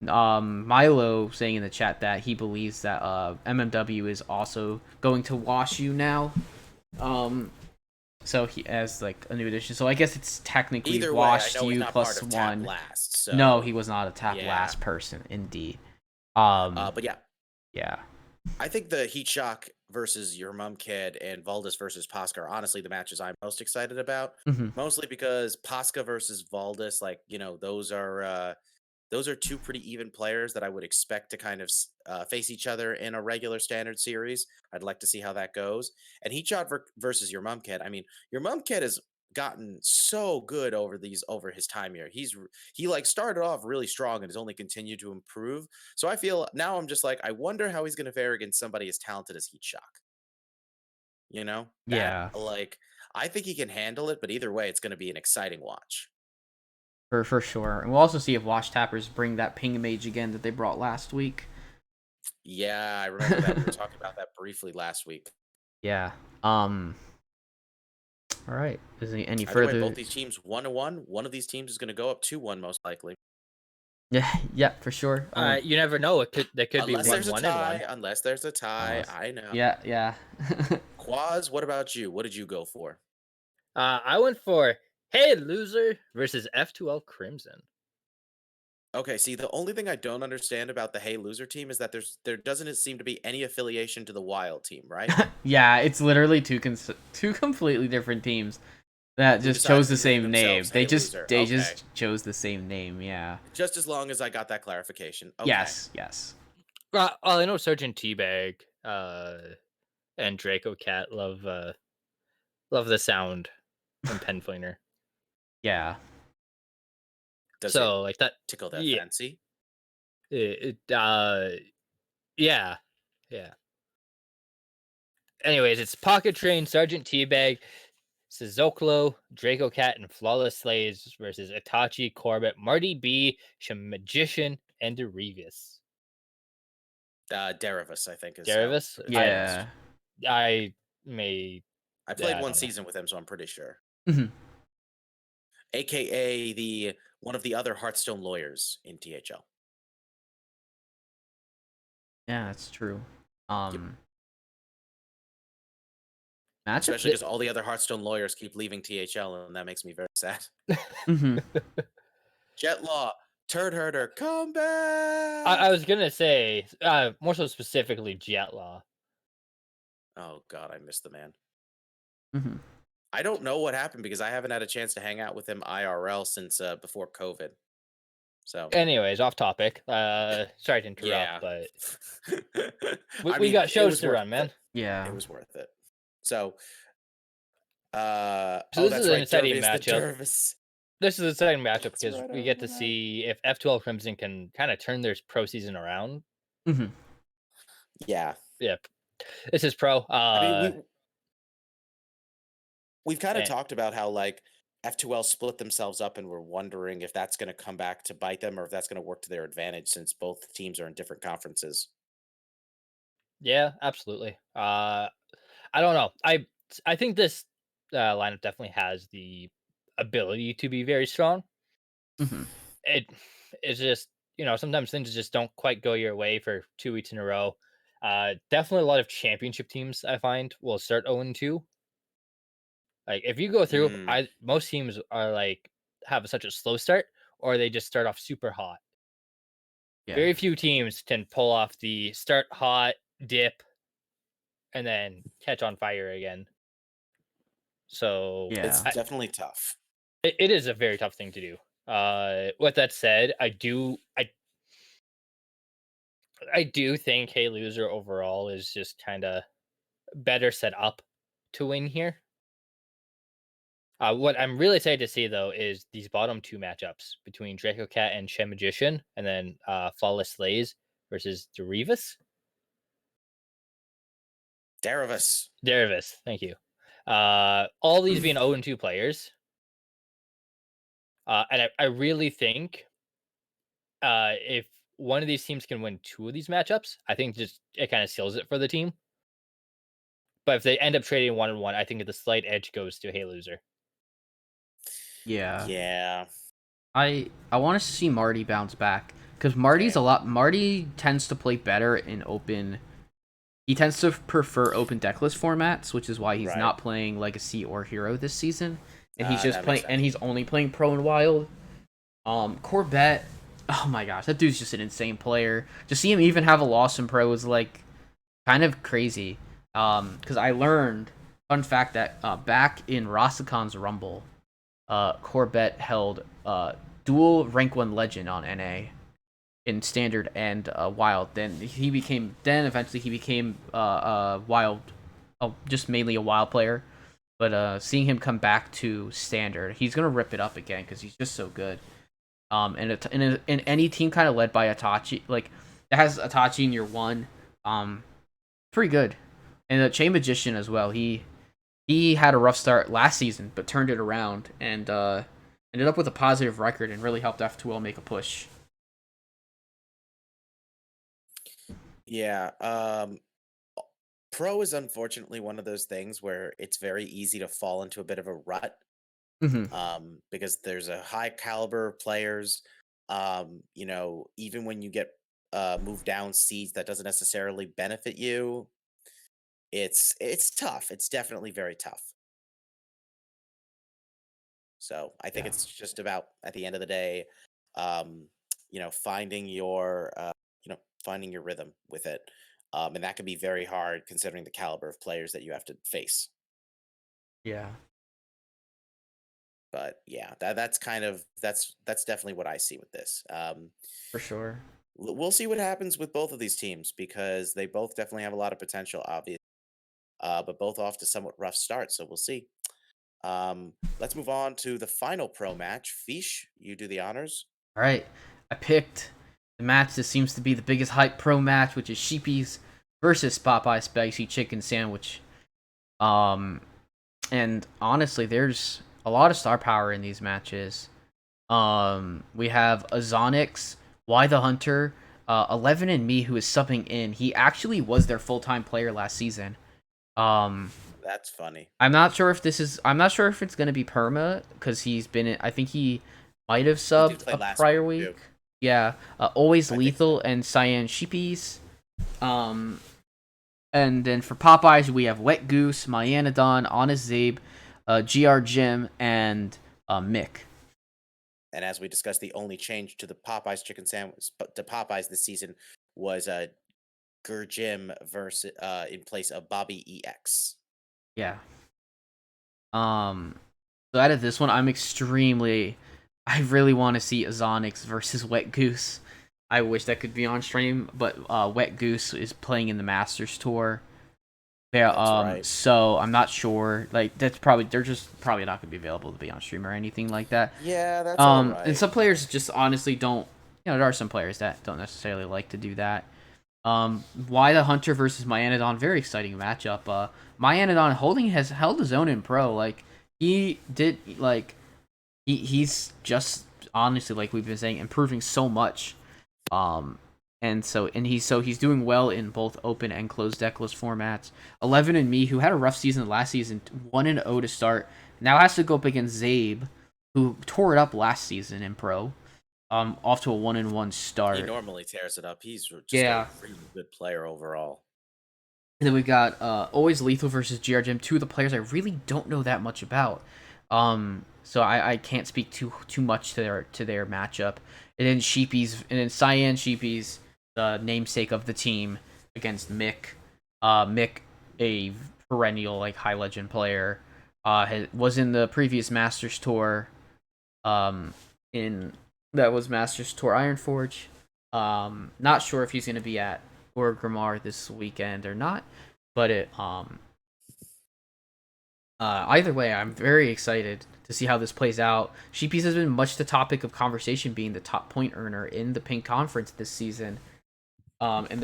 Milo saying in the chat that he believes that MMW is also going to wash you now. So he has like a new addition. So I guess it's technically Either way, I washed know he's you not part plus of Tap one. Last, No, so he was not a tap yeah. last person, indeed. But yeah, Yeah. I think the Heat Shock versus your mom kid and Valdis versus Pasca are honestly the matches I'm most excited about. Hmm. Mostly because Pasca versus Valdis, like, those are two pretty even players that I would expect to kind of face each other in a regular standard series. I'd like to see how that goes. And Heatshot versus your mom kid. I mean, your mom kid has gotten so good over his time here. He like started off really strong and has only continued to improve. So I feel now I'm just like I wonder how he's going to fare against somebody as talented as Heatshock. That Yeah, like I think he can handle it, but either way, it's going to be an exciting watch. for sure. And we'll also see if Wash Tappers bring that ping mage again that they brought last week. Yeah, I remember that we were talking about that briefly last week. Yeah. All right. Is there any Either way, further? both these teams 1-1. One of these teams is going to go up 2-1 most likely. Yeah. Yeah. For sure. You never know. There could be Unless one there's a one tie. and one. Unless there's a tie. I know. Yeah. Yeah. Quaz, what about you? What did you go for? I went for Hey Loser versus F2L Crimson. Okay, see, the only thing I don't understand about the Hey Loser team is that there doesn't seem to be any affiliation to the Wild team, right? Yeah. It's literally two completely different teams that Who just decided chose to the name same name. themselves Hey Loser. They Okay. just chose the same name. Yeah. Just as long as I got that clarification. Okay. Yes. Yes. Well, I know Sergeant Teabag and Draco Cat love the sound from Pen Flanger. Yeah. Does So like that tickle that yeah. fancy? Yeah. Anyways, it's Pocket Train, Sergeant Teabag, Sizoklo, Draco Cat, and Flawless Slays versus Itachi, Corbett, Marty B, Magician, and Derivis. Derivis, I think is Derivis? how it's Yeah. pronounced. I may. I played I one don't know. season with him, so I'm pretty sure. Mhm. AKA one of the other Hearthstone lawyers in THL. Yeah. That's true. Matchup. Especially because all the other Hearthstone lawyers keep leaving THL, and that makes me very sad. Mhm. Jetlaw, Turd Herder, come back! I was gonna say more so specifically Jetlaw. Oh god, I miss the man. Mhm. I don't know what happened because I haven't had a chance to hang out with him IRL since before COVID. So Anyways, off topic. Sorry to interrupt, yeah, but I we mean, got it shows was to worth run, man. it. Yeah. It was worth it. So, So oh, this that's is an right, exciting Dervis the matchup. Dervis. This is an exciting matchup That's because right, I we get to remember that. see if F12 Crimson can kind of turn their pro season around. Mhm. Yeah, Yeah, this is pro. I mean, we've kind of and- talked about how like F2L split themselves up, and we're wondering if that's going to come back to bite them or if that's going to work to their advantage since both teams are in different conferences. yeah, absolutely. I don't know. I think this lineup definitely has the ability to be very strong. Mhm. It's just sometimes things just don't quite go your way for 2 weeks in a row. Definitely a lot of championship teams I find will start 0-2. Like if you go through, most teams are like have such a slow start, or they just start off super hot. Yeah. Very few teams can pull off the start hot, dip, and then catch on fire again. So Yeah. It's definitely tough. it is a very tough thing to do. With that said, I do think Hey Loser overall is just kind of better set up to win here. What I'm really excited to see though is these bottom two matchups between Draco Cat and Shen Magician, and then Flawless Slays versus Derivis. Derivis, thank you. All these being 0-2 players. And I really think if one of these teams can win 2 of these matchups, I think just it kind of seals it for the team. But if they end up trading 1-1, I think the slight edge goes to Hey Loser. Yeah. Yeah. I want to see Marty bounce back because Marty tends to play better in open. He tends to prefer open deckless formats, which is why he's Right. not playing Legacy or Hero this season, and he's Ah, just that playing. makes And he's only playing Pro and Wild. Corbett. Oh my gosh, that dude's just an insane player. To see him even have a loss in Pro is like kind of crazy. Because I learned, fun fact, that back in Rasakan's Rumble, Corbett held dual rank 1 legend on NA in standard and wild. Then eventually he became wild, just mainly a wild player. But seeing him come back to standard, he's gonna rip it up again because he's just so good. In any team kind of led by Itachi, like that has Itachi in your one, pretty good. And the Chain Magician as well. He had a rough start last season, but turned it around and ended up with a positive record and really helped F2L make a push. Yeah. Pro is unfortunately one of those things where it's very easy to fall into a bit of a rut. Because there's a high caliber of players. Even when you get moved down seeds, that doesn't necessarily benefit you. It's tough. It's definitely very tough. So I think Yeah. it's just about at the end of the day, finding finding your rhythm with it. And that can be very hard considering the caliber of players that you have to face. Yeah, But yeah, that's definitely what I see with this. for sure. We'll see what happens with both of these teams because they both definitely have a lot of potential, obviously, but both off to somewhat rough starts. So we'll see. Let's move on to the final pro match. Fish, you do the honors. All right, I picked the match that seems to be the biggest hype pro match, which is Sheepies versus Popeye Spicy Chicken Sandwich. Um, and honestly, there's a lot of star power in these matches. We have Azonix, Y the Hunter, 11 and Me, who is subbing in. He actually was their full-time player last season. Um, That's funny. I'm not sure if it's gonna be perma because he's been in, I think he might have He did subbed play a last prior week, week. too. Yeah, Always I think so. Lethal and Cyan Sheepies. Um, and then for Popeyes we have Wet Goose, Myanodon, Honest Zabe, GR Jim, and Mick. And as we discussed, the only change to the Popeyes chicken sandwich to Popeyes this season was Gurjim versus in place of Bobby EX. Yeah. So out of this one, I really want to see Azonix versus Wet Goose. I wish that could be on stream, but Wet Goose is playing in the Masters tour. Yeah, That's right. so I'm not sure. Like they're just probably not gonna be available to be on stream or anything like that. Yeah, that's all right. And some players just honestly don't. There are some players that don't necessarily like to do that. Why the Hunter versus Myanodon, very exciting matchup. Myanodon has held his own in pro. Like he did, like he's just honestly, like we've been saying, improving so much. He's doing well in both open and closed deckless formats. 11 and Me, who had a rough season last season, 1-0 to start, now has to go up against Zabe, who tore it up last season in pro. Off to a 1-1 start. He normally tears it up. He's just Yeah. a really good player overall. And then we got Always Lethal versus GR Jim, two of the players I really don't know that much about. So I can't speak too much to their matchup. And then Cyan Sheepies, the namesake of the team, against Mick. Mick, a perennial like high legend player, was in the previous Masters tour. That was Masters Tour Ironforge. Not sure if he's gonna be at or Grimmar this weekend or not, but either way, I'm very excited to see how this plays out. Sheepies has been much the topic of conversation, being the top point earner in the Pink Conference this season. And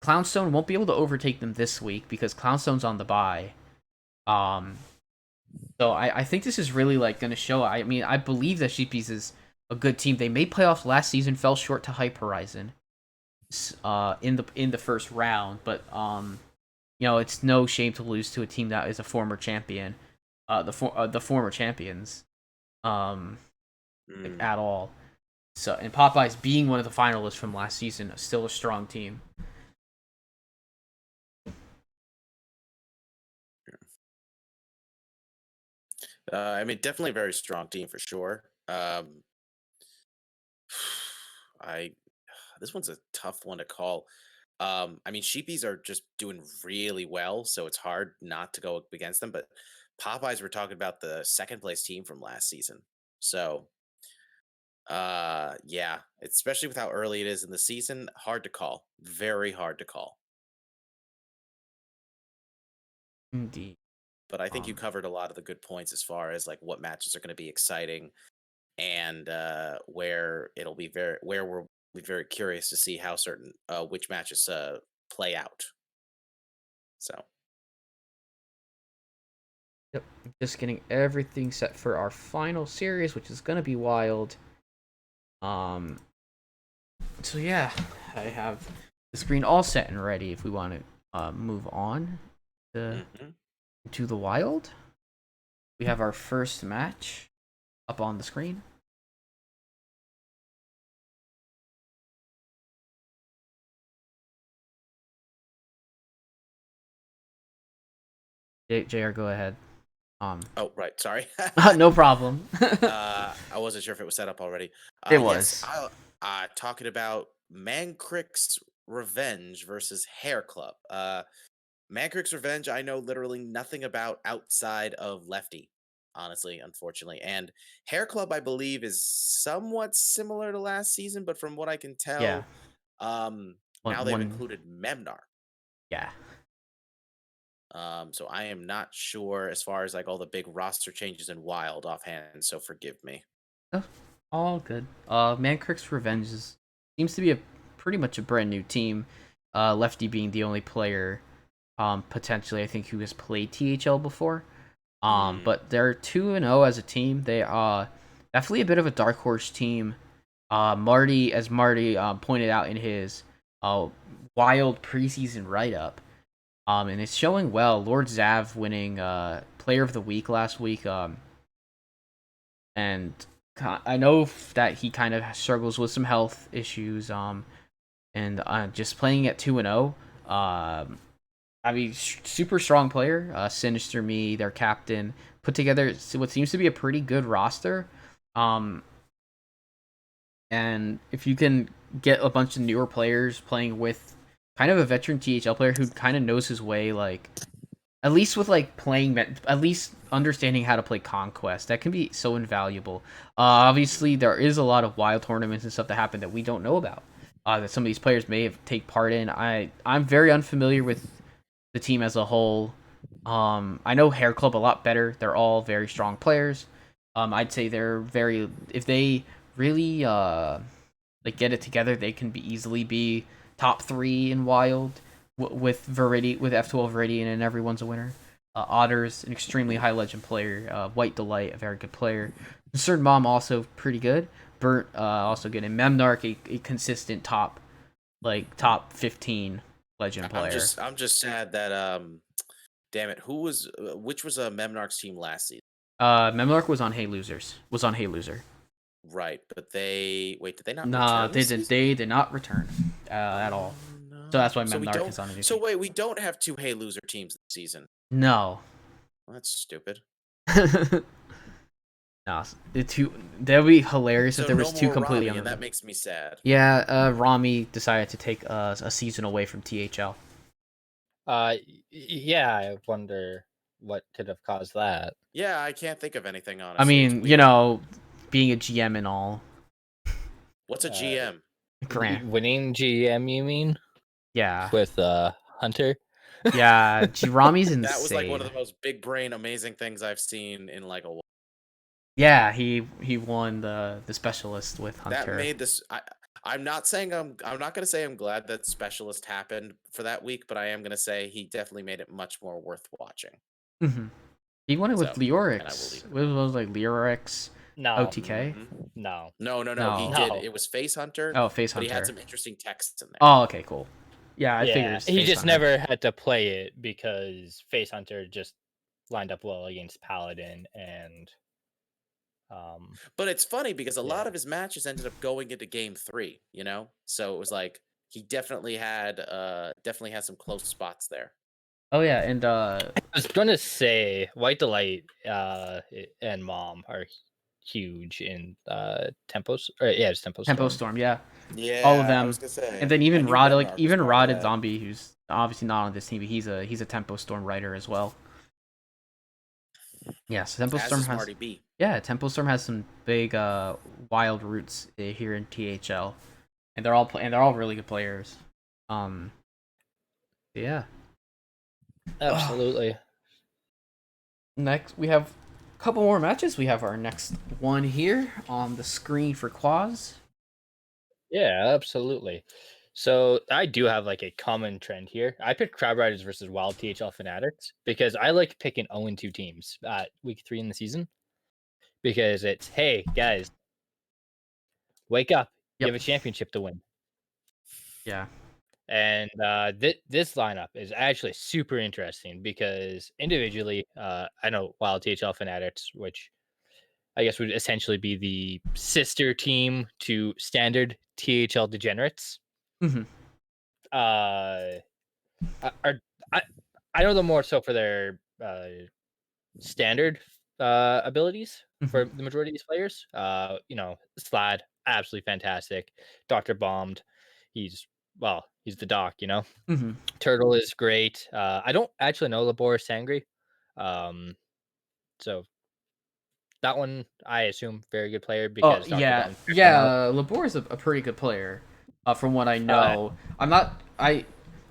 Clownstone won't be able to overtake them this week because Clownstone's on the bye. So I think this is really like going to show. I mean, I believe that Sheepies is a good team. They made playoffs last season, fell short to Hype Horizon, in the first round. But it's no shame to lose to a team that is a former champion, the former champions, like, at all. So and Popeyes being one of the finalists from last season, still a strong team. I mean, definitely a very strong team for sure. This one's a tough one to call. I mean, Sheepies are just doing really well, so it's hard not to go up against them. But Popeyes, we're talking about the second place team from last season. So, yeah, especially with how early it is in the season, hard to call. Very hard to call. Indeed. But I think you Um, covered a lot of the good points as far as like what matches are going to be exciting and where it'll be where we'll be very curious to see how certain which matches play out. So Yep. Just getting everything set for our final series, which is gonna be wild. Um. So yeah, I have the screen all set and ready. If we want to move on mhm. to the wild, we have our first match up on the screen. JR, go ahead. Oh right, sorry. No problem. I wasn't sure if it was set up already. It Yes, was. talking about Mancrick's Revenge versus Hair Club. Mancrick's Revenge, I know literally nothing about outside of Lefty, honestly, unfortunately. And Hair Club, I believe, is somewhat similar to last season, but from what I can Yeah. tell, now they've One. included Memnar. Yeah. So I am not sure as far as like all the big roster changes in Wild offhand, so forgive me. Oh, all good. Mancrick's Revenge seems to be a pretty much a brand new team. Lefty being the only player, potentially I think who has played THL before. Mm, But they're 2-0 as a team. They are definitely a bit of a dark horse team. Marty pointed out in his wild preseason write up, and it's showing well. Lord Zav winning Player of the Week last week. And I know that he kind of struggles with some health issues. And just playing at 2-0. I mean, super strong player. Sinister Me, their captain, put together what seems to be a pretty good roster. Um, and if you can get a bunch of newer players playing with kind of a veteran THL player who kind of knows his way, like at least with like playing, at least understanding how to play Conquest, that can be so invaluable. Obviously, there is a lot of wild tournaments and stuff that happen that we don't know about. That some of these players may have take part in. I'm very unfamiliar with the team as a whole. I know Hair Club a lot better. They're all very strong players. I'd say they're very if they really like get it together, they can be easily be top 3 in Wild with F12 Viridian, and everyone's a winner. Otter's an extremely high legend player. White Delight, a very good player. Concerned Mom also pretty good. Burnt also good. And Memnarch, a consistent top 15 legend player. I'm just sad that damn it, which was a Memnarch's team last season? Memnarch was on Hey Losers. Was on Hey Loser. Right, but did they not Nah, return this season? they did not return at all. Oh, So that's why no. Memnarch is on a new So team. wait, we don't have two Hey Loser teams this season. No. Well, that's stupid. No, that'd be hilarious So if there was no two more completely Rami, and that unrelated. makes me sad. Yeah, Rami decided to take a season away from THL. Yeah, I wonder what could have caused that. Yeah, I can't think of anything, I honestly. It's mean, weird. being a GM and all. What's a Uh, GM? Grant. Winning GM, you mean? Yeah. With Hunter? Yeah, Rami's insane. That was like one of the most big brain amazing things I've seen in like a while. Yeah, he won the specialist with Hunter. That made this I'm not gonna say I'm glad that specialist happened for that week, but I am gonna say he definitely made it much more worth watching. Mm-hmm. He won it with So, and I will leave Leorix. it. What was like Leorix No. OTK? Mhm. No. No, No. he No. did. It was Face Hunter. Oh, Face But he Hunter. had some interesting texts in there. Oh, okay, cool. Yeah, I Yeah, figured he Face just Hunter. never had to play it because Face Hunter just lined up well against Paladin and But it's funny because a lot Yeah. of his matches ended up going into game 3, you know? So it was like he definitely had some close spots there. Oh yeah, and I was gonna say White Delight and Mom are huge in Tempos. Or, yeah, it's Tempo Tempo Storm. Storm, yeah. Yeah, All of I them. was gonna say. And then I even knew Rod, like Denmark was even part of Rotted that. Zombie, who's obviously not on this team, but he's a Tempo Storm writer as well. Yeah, so Tempo As Storm is has Marty B. Tempo Storm has some big wild roots here in THL, and they're all really good players. Yeah. Absolutely. Next, we have a couple more matches. We have our next one here on the screen for Quaz. Yeah, absolutely. So I do have like a common trend here. I picked Crab Riders versus Wild THL Fanatics because I like picking 0-2 teams at week 3 in the season because it's, hey guys, wake up, you Yep. have a championship to win. Yeah. And this lineup is actually super interesting because individually, I know Wild THL Fanatics, which I guess would essentially be the sister team to Standard THL Degenerates. Hmm. Uh, are I I know them more so for their standard abilities for the majority of these players. Slad, absolutely fantastic. Doctor Bombed, he's he's the doc. Hmm. Turtle is great. I don't actually know Labor Sangre, um, so that one I assume very good player Oh because Doctor yeah, Bomb checked him out. yeah. Labor is a pretty good player, from what I Uh, know. I'm not. I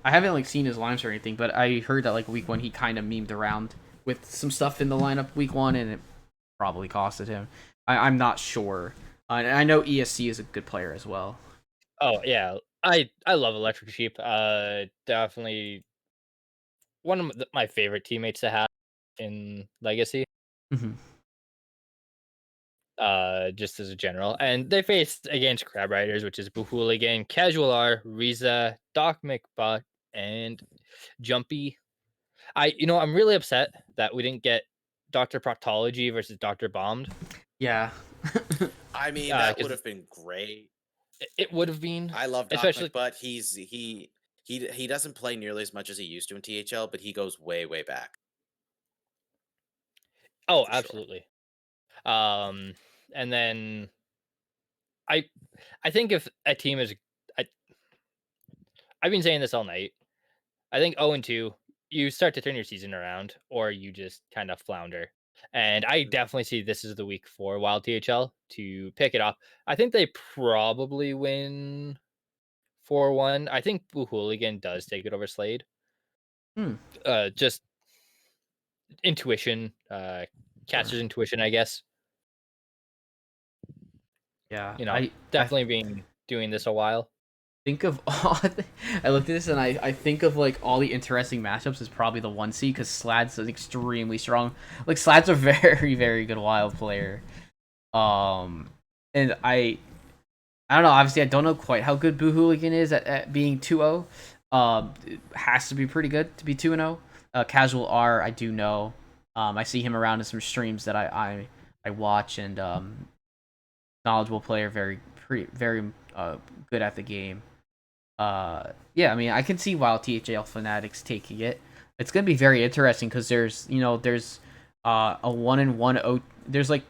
haven't like seen his lines or anything, but I heard that like week 1 he kind of memed around with some stuff in the lineup week 1, and it probably costed him. I'm not sure. And I know ESC is a good player as well. oh yeah, I love Electric Sheep. Definitely one of my favorite teammates to have in Legacy. Hmm. Just as a general. And they faced against Crab Riders, which is Buhooligan, Casual R, Riza, Doc McButt, and Jumpy. I'm really upset that we didn't get Dr. Proctology versus Dr. Bombed. Yeah. I mean, that would Because have been great. it would have been, I love Doc especially. McButt. He doesn't play nearly as much as he used to in THL, but he goes way, way back Oh, for sure. absolutely. Um, and then I, I think if a team is, I, I've been saying this all night. I think 0-2, you start to turn your season around, or you just kind of flounder. And I definitely see this is the week for Wild THL to pick it up. I think they probably win 4-1. I think Buhooligan does take it over Slade. Hmm. Just intuition, catcher's intuition, I guess. Yeah. I Definitely been doing this a while. think of all. I looked at this and I think of like all the interesting matchups is probably the 1C because Slad's an extremely strong. Like Slad's a very very good wild player. And I don't know. Obviously, I don't know quite how good Boo Hooligan is at being 2-0. It has to be pretty good to be 2-0. Casual R, I do know. I see him around in some streams that I watch, and knowledgeable player, very good at the game. Yeah, I mean, I can see Wild THL Fanatics taking it. It's gonna be very interesting because there's a 1-1-0. There's like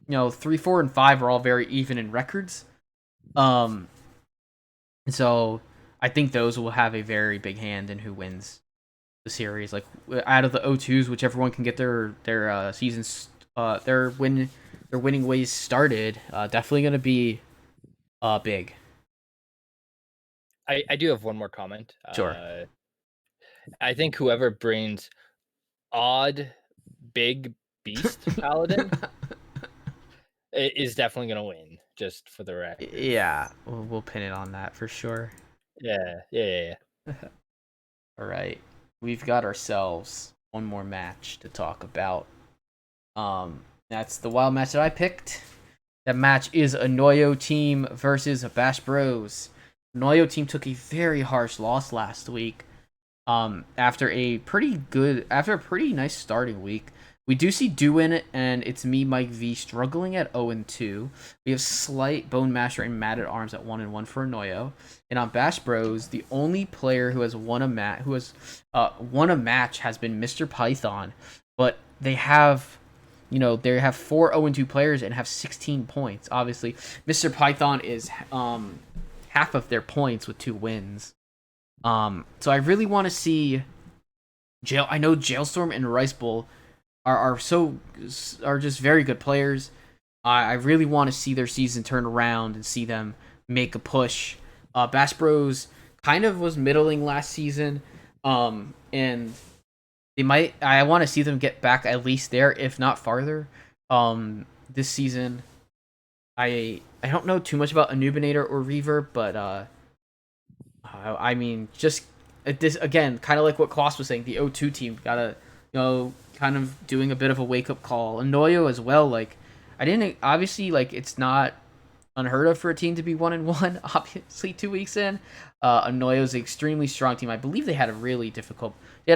3, 4, and 5 are all very even in records. So I think those will have a very big hand in who wins the series. Like out of the O2s, whichever one can get their seasons, their winning ways started. Definitely gonna be big. I do have one more comment. Sure. I think whoever brings odd big beast paladin is definitely going to win, just for the record. Yeah, we'll pin it on that for sure. Yeah. All right, we've got ourselves one more match to talk about. That's the wild match that I picked. That match is a Noyo team versus a Bash Bros. Noyo team took a very harsh loss last week. After a pretty nice starting week. We do see Duin and it's me, Mike V, struggling at 0-2. We have Slight, Bone Masher, and Mad at Arms at 1-1 for Noyo. And on Bash Bros, the only player who has won a match has been Mr. Python. But they have, they have 4 0-2 players and have 16 points. Obviously, Mr. Python is half of their points with 2 wins. So I really want to see I know Jailstorm and Rice Bowl are just very good players. I really want to see their season turn around and see them make a push. Bass Bros kind of was middling last season, and I want to see them get back at least there, if not farther. This season, I don't know too much about Anubinator or Reaver, but I mean, just this again, kind of like what Kloss was saying, the O2 team gotta, kind of doing a bit of a wake up call. Anoyo as well. Like, I didn't obviously like it's not unheard of for a team to be 1-1. Obviously, 2 weeks in, Anoyo's an extremely strong team. I believe they had a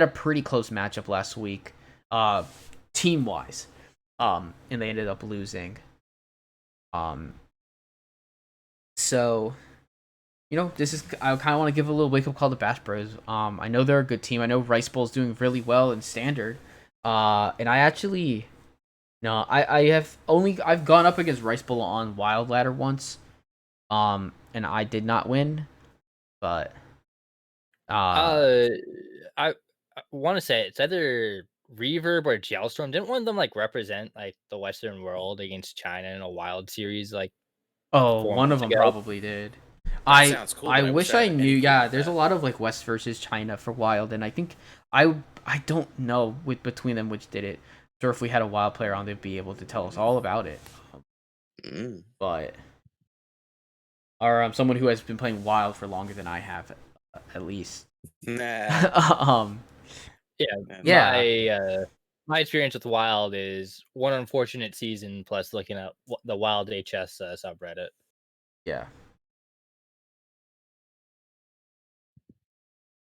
pretty close matchup last week, team wise, and they ended up losing. So. I kind of want to give a little wake up call to Bass Bros. I know they're a good team. I know Rice Bowl is doing really well in standard. And I actually, I've gone up against Rice Bowl on Wild Ladder once. And I did not win, but I want to say it's either Reverb or Jailstorm. Didn't one of them like represent like the Western world against China in a Wild series like 4 one of months them ago? probably did. That sounds cool. I but wish I had knew. any clue Yeah, about there's a that. lot of like West versus China for Wild, and I think I don't know between them which did it. Sure, if we had a Wild player on, they'd be able to tell us all about it. But or someone who has been playing Wild for longer than I have, at least. Nah. Yeah. My experience with Wild is one unfortunate season plus looking at the Wild HS subreddit. Yeah.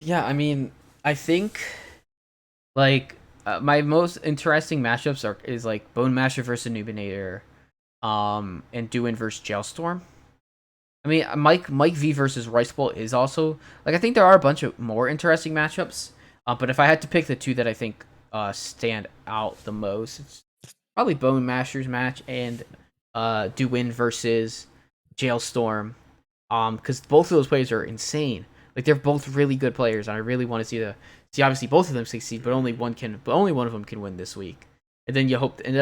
Yeah, I mean, I think like my most interesting matchups is like Bone Masher versus Nubinator, and Duin versus Jailstorm. I mean, Mike V versus Rice Bowl is also like I think there are a bunch of more interesting matchups. But if I had to pick the 2 that I think stand out the most, it's probably Bone Masher's match and Duin versus Jailstorm. Because both of those players are insane. Like they're both really good players, and I really want to see obviously both of them succeed, but only one of them can win this week. And then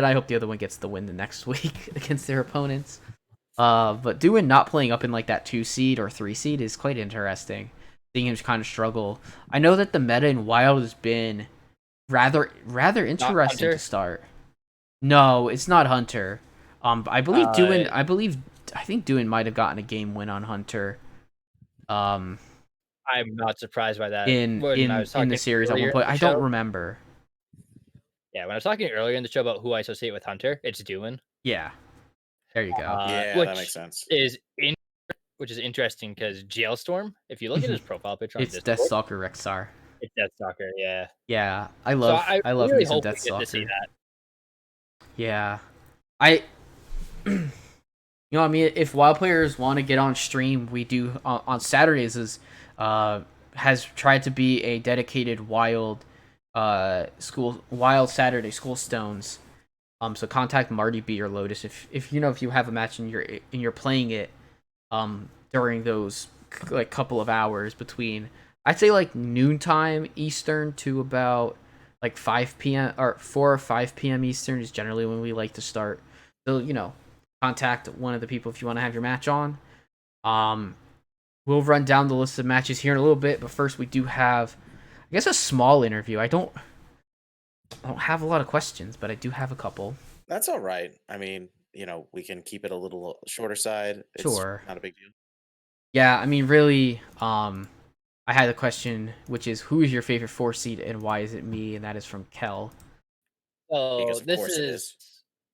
I hope the other one gets the win the next week against their opponents. But Duin not playing up in like that 2 seed or 3 seed is quite interesting. Seeing him kind of struggle. I know that the meta in Wild has been rather interesting to start. No, it's not Hunter. I believe Duin. I think Duin might have gotten a game win on Hunter. I'm not surprised by that. In the series at one point, I don't remember. Yeah, when I was talking earlier in the show about who I associate with Hunter, it's Duin. Yeah, there you go. Yeah, that makes sense. Which is interesting because Jailstorm, if you look at his profile picture on It's Discord, Deathstalker Rexar. it's Deathstalker, yeah. Yeah, I love really me some hope we get to see Deathstalker. that. Yeah, I mean, if Wild players want to get on stream, we do on Saturdays. Has tried to be a dedicated Wild Saturday school stones. So contact Marty B or Lotus if you have a match and you're playing it during those like couple of hours between I'd say like noontime Eastern to about like 5 p.m. or 4 or 5 p.m. Eastern is generally when we like to start. So contact one of the people if you want to have your match on. We'll run down the list of matches here in a little bit, but first we do have, I guess, a small interview. I don't have a lot of questions, but I do have a couple. That's all right. I mean, we can keep it a little shorter side. It's Sure. not a big deal. Yeah, I mean, really, I had a question, which is, who is your favorite 4 seed and why is it me? And that is from Kel. So Because of course it is.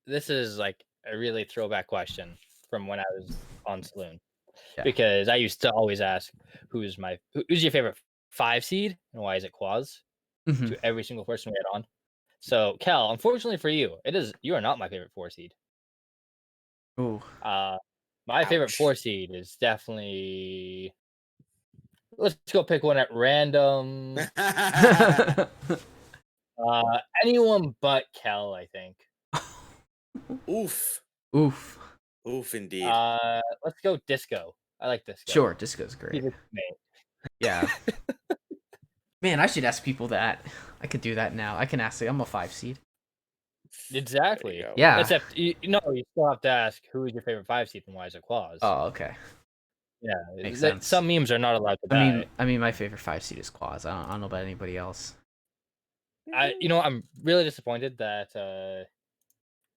this is like a really throwback question from when I was on Saloon. Yeah. Because I used to always ask who's your favorite 5 seed and why is it Quaz to every single person we had on. So Kel, unfortunately for you, you are not my favorite 4 seed. Ooh. My favorite 4 seed is definitely. Let's go pick one at random. Anyone but Kel, I think. Oof. Oof. Oof, indeed. Let's go disco. I like disco. Sure, disco's great. He's a teammate. Yeah. Man, I should ask people that. I could do that now. I can ask. I'm a 5 seed. Exactly. go. Yeah. Except you still have to ask who is your favorite 5 seed and why is it Claus? Oh, okay. Yeah, Makes sense. some memes are not allowed to die. I mean, my favorite 5 seed is Quaz. I don't know about anybody else. I'm really disappointed that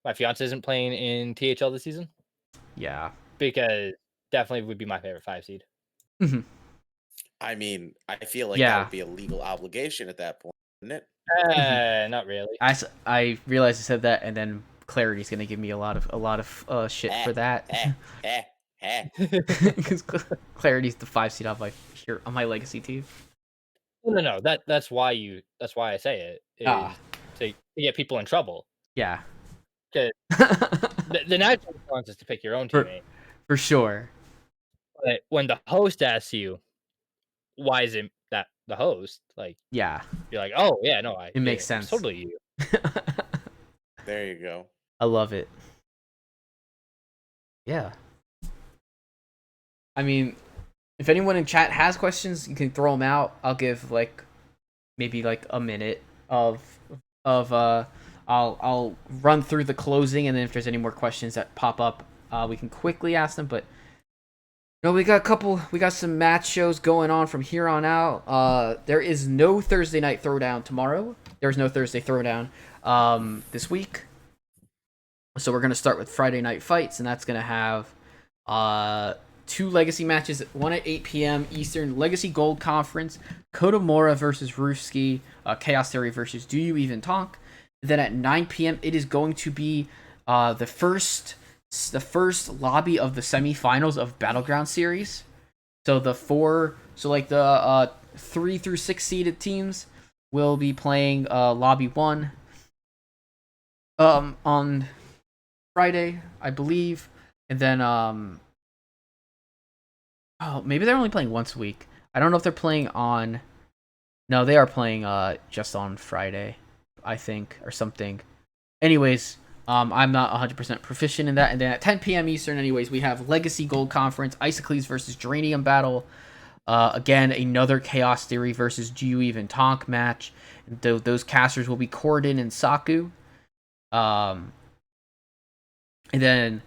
my fiance isn't playing in THL this season Yeah. because definitely would be my favorite 5 seed. I mean, I feel like that Yeah. would be a legal obligation at that point, wouldn't it? Not really. I realized I said that, and then Clarity's gonna give me a lot of shit for that. Because Clarity's the 5 seed on my legacy team. No. That's why I say it is to get people in trouble. Yeah. Because the natural response is to pick your own For- teammate. For sure. But when the host asks you, why is it that the host? Like, Yeah. you're like, oh yeah, no, It makes it's sense. totally you. There you go. I love it. Yeah. I mean, if anyone in chat has questions, you can throw them out. I'll give maybe a minute of I'll run through the closing, and then if there's any more questions that pop up, we can quickly ask them. But we got some match shows going on from here on out. There is no Thursday night throwdown tomorrow. There's no Thursday throwdown this week. So we're gonna start with Friday night fights, and that's gonna have 2 legacy matches, one at 8 p.m. Eastern, Legacy Gold Conference, Kodomora versus Roofski, Chaos Theory versus Do You Even Talk. Then at 9 p.m. it is going to be the first lobby of the semifinals of Battleground Series. So the 3 through 6 seeded teams will be playing lobby 1 on Friday, I believe, and then maybe they're only playing once a week. I don't know if they're playing on. No, they are playing just on Friday, I think, or something. Anyways, I'm not 100% proficient in that. And then at 10 p.m. Eastern, anyways, we have Legacy Gold Conference, Isocles versus Geranium battle. Again, another Chaos Theory versus Do You Even Talk match. Those casters will be Corden and Saku. And then,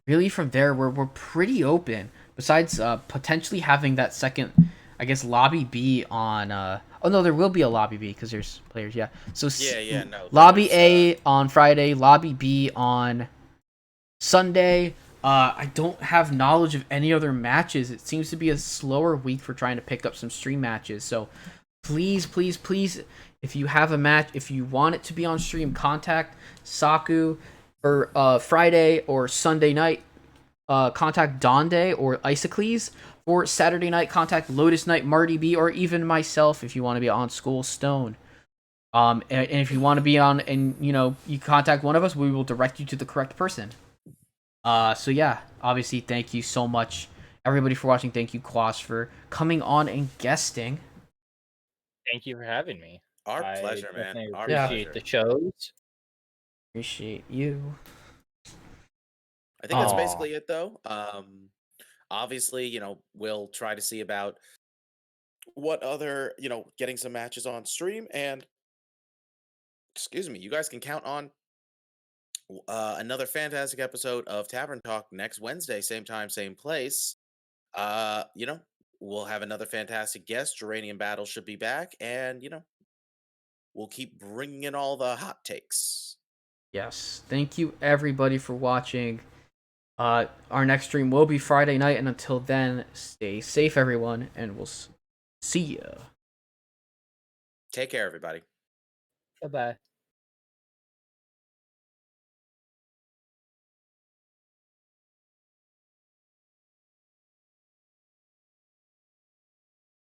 really from there, we're pretty open. Besides potentially having that second, I guess, lobby B on. Oh no, there will be a lobby B because there's players. Yeah. So No. lobby A on Friday, lobby B on Sunday. I don't have knowledge of any other matches. It seems to be a slower week for trying to pick up some stream matches. So please, if you have a match, if you want it to be on stream, contact Saku for Friday or Sunday night. Contact Donde or Isocles. For Saturday night, contact Lotus Knight, Marty B, or even myself if you want to be on School Stone. And if you want to be on, and you contact one of us, we will direct you to the correct person. So yeah, obviously, thank you so much, everybody, for watching. Thank you, Quas, for coming on and guesting. Thank you for having me. Our pleasure, man. I Our appreciate pleasure. the shows. Appreciate you. I think that's basically it, though. Obviously, we'll try to see about what other, getting some matches on stream, and excuse me, you guys can count on another fantastic episode of Tavern Talk next Wednesday, same time, same place. We'll have another fantastic guest. Geranium Battle should be back, and we'll keep bringing in all the hot takes. Yes, thank you everybody for watching. Our next stream will be Friday night, and until then, stay safe, everyone, and we'll see ya. Take care, everybody. Bye bye.